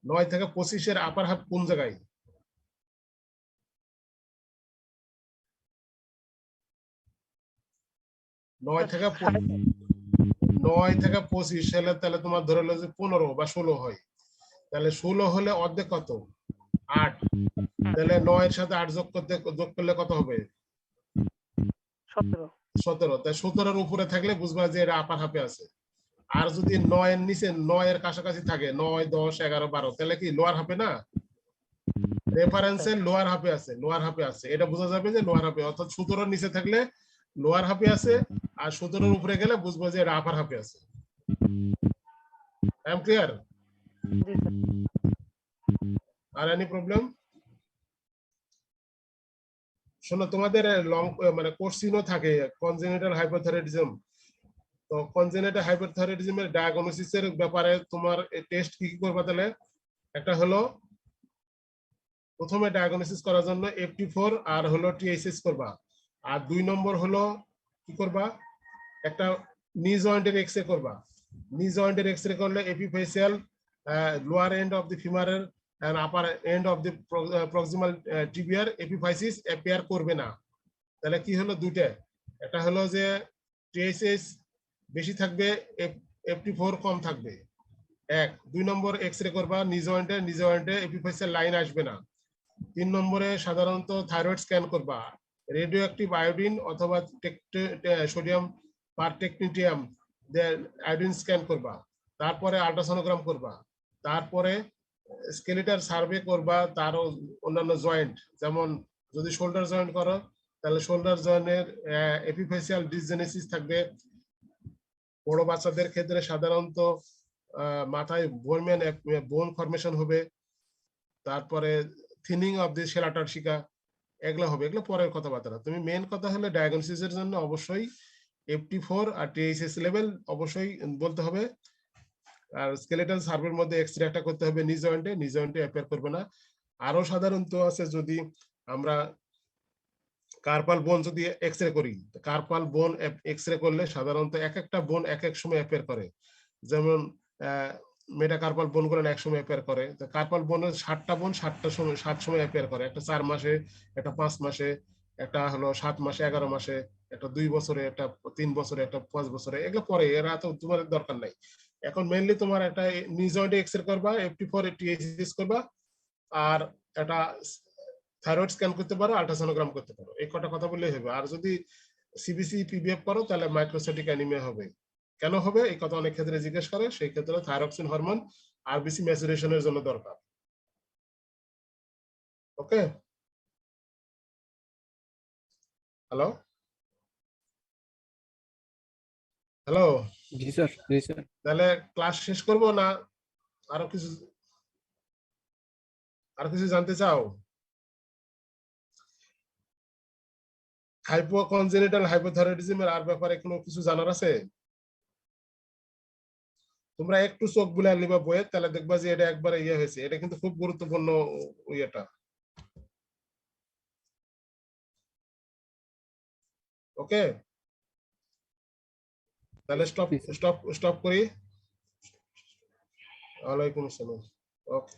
9 থেকে 25 এর আপার হাফ কোন জায়গায়? 9 থেকে 25 সালে, তাহলে তোমার ধরে হলো যে 15 বা 16 হয়, তাহলে 16 হলে অর্ধেক কত, 8, তাহলে 9 এর সাথে 8 যোগ করলে কত হবে, 17। তাই 17-এর উপরে থাকলে বুঝবা যে এটা আপার হাফে আছে। আর যদি 9 এর নিচে, 9 এর কাছাকাছি থাকে, 9, 10, 11, 12, তাহলে কি লোয়ার হাফে না, রেফারেন্সের লোয়ার হাফে আছে, লোয়ার হাফে আছে, এটা বোঝা যাবে যে লোয়ার হাফে, অর্থাৎ 17-এর নিচে থাকলে লোয়ার হাফে আছে, আর 17-এর উপরে গেলে বুঝবো যে এটা আপার হাফে আছে। I am clear? আর এনি প্রবলেম? শোনো, তোমাদের লং মানে কোর্সিনও থাকে কনজেনিটাল হাইপোথাইরয়েডিজম, তো কনজেনিটাল হাইপোথাইরয়েডিজমের ডায়াগনোসিসের ব্যাপারে তোমার টেস্ট কি কি করবা, তাহলে একটা হলো প্রথমে ডায়াগনোসিস করার জন্য FT4 আর হলো TSS করবা, আর 2 নম্বর হলো কি করবা, একটা নি জয়েন্টের এক্সরে করবা। নি জয়েন্টের এক্সরে করলে epiphyseal lower end of the ফিমারের end upper end of the proximal টিবিয়ার এপিফাইসিস অ্যাপিয়ার করবে না। তাহলে কি হলো, দুইটা, একটা হলো যে TSS বেশি থাকবে, FT4 কম থাকবে, 1। 2 নম্বর এক্সরে করবা নি জয়েন্টে এপিফেসিয়াল লাইন আসবে না। 3 নম্বরে সাধারণত থাইরয়েড স্ক্যান করবা, রেডিও অ্যাক্টিভ আয়োডিন অথবা সোডিয়াম পারটেকনিটিয়াম আয়োডিন স্ক্যান করবা, তারপরে আল্ট্রাসোনোগ্রাম করবা, তারপরে স্কেলিটাল সার্ভে করবা তার অন্যান্য জয়েন্ট, যেমন যদি শোল্ডার জয়েন্ট করো তাহলে শোল্ডার জয়েন্টের এপিফেসিয়াল ডিসজেনেসিস থাকবে। বড় বাচ্চাদের ক্ষেত্রে সাধারণত মাথায় বোন ফরমেশন হবে, তারপরে থিনিং অফ দি সেলাটারসিকা, এগুলো হবে, এগুলো পরের কথাবার্তা। তুমি মেন কথা হলো ডায়াগনোসিসের জন্য অবশ্যই FT4 আর TSS লেভেল অবশ্যই বলতে হবে, আর স্কেলেটাল সার্ভের মধ্যে এক্সরে একটা করতে হবে নি জয়েন্টে অ্যাপিয়ার করবে না। আরো সাধারণত আছে, যদি আমরা কার্পাল বোন যদি এক্সরে করি, কার্পাল বোন এক্সরে করলে সাধারণত এক একটা বোন এক এক সময় অ্যাপিয়ার করে, যেমন মেটাকার্পাল বোন গুলো এক সময় অ্যাপিয়ার করে। কার্পাল বোনের 7টা বোন 7 সময় অ্যাপিয়ার করে, একটা 4 মাসে, একটা 5 মাসে, একটা হলো 7 মাসে, 11 মাসে, একটা 2 বছরে, একটা 3 বছরে, একটা 5 বছরে, এগুলো পরে, এরা তো তোমার দরকার নাই। এখন মেইনলি তোমার একটা নি জয়েন্টে এক্সরে করবা, FT4 TSS করবা, আর একটা থাইরয়েড স্ক্যান করতে পারো, আল্ট্রাসোনোগ্রাম করতে পারো, এই কটা কথা বললেই হবে। আর যদি সিবিসি পিবিএফ করো তাহলে মাইক্রোসাইটিক অ্যানিমিয়া হবে। কেন হবে এই কথা অনেক ক্ষেত্রে জিজ্ঞেস করে, সেই ক্ষেত্রে থাইরক্সিন হরমোন আরবিসি ম্যাচুরেশনের জন্য দরকার। ওকে, হ্যালো হ্যালো, জি স্যার, জি স্যার। তাহলে ক্লাস শেষ করব না আরো কিছু জানতে চাও? হাইপোকনজেনিটাল হাইপোথাইরয়েডিজমের আর ব্যাপারে কোনো কিছু জানার আছে? তোমরা একটু চোখ বুলাই নিবা বইয়ে, তাহলে দেখবা যে এটা একবারে ইয়ে হয়েছে। এটা কিন্তু খুব গুরুত্বপূর্ণ ইয়েটা। ওকে, তাহলে স্টপ করি। ওয়ালাইকুম আসসালাম। ওকে।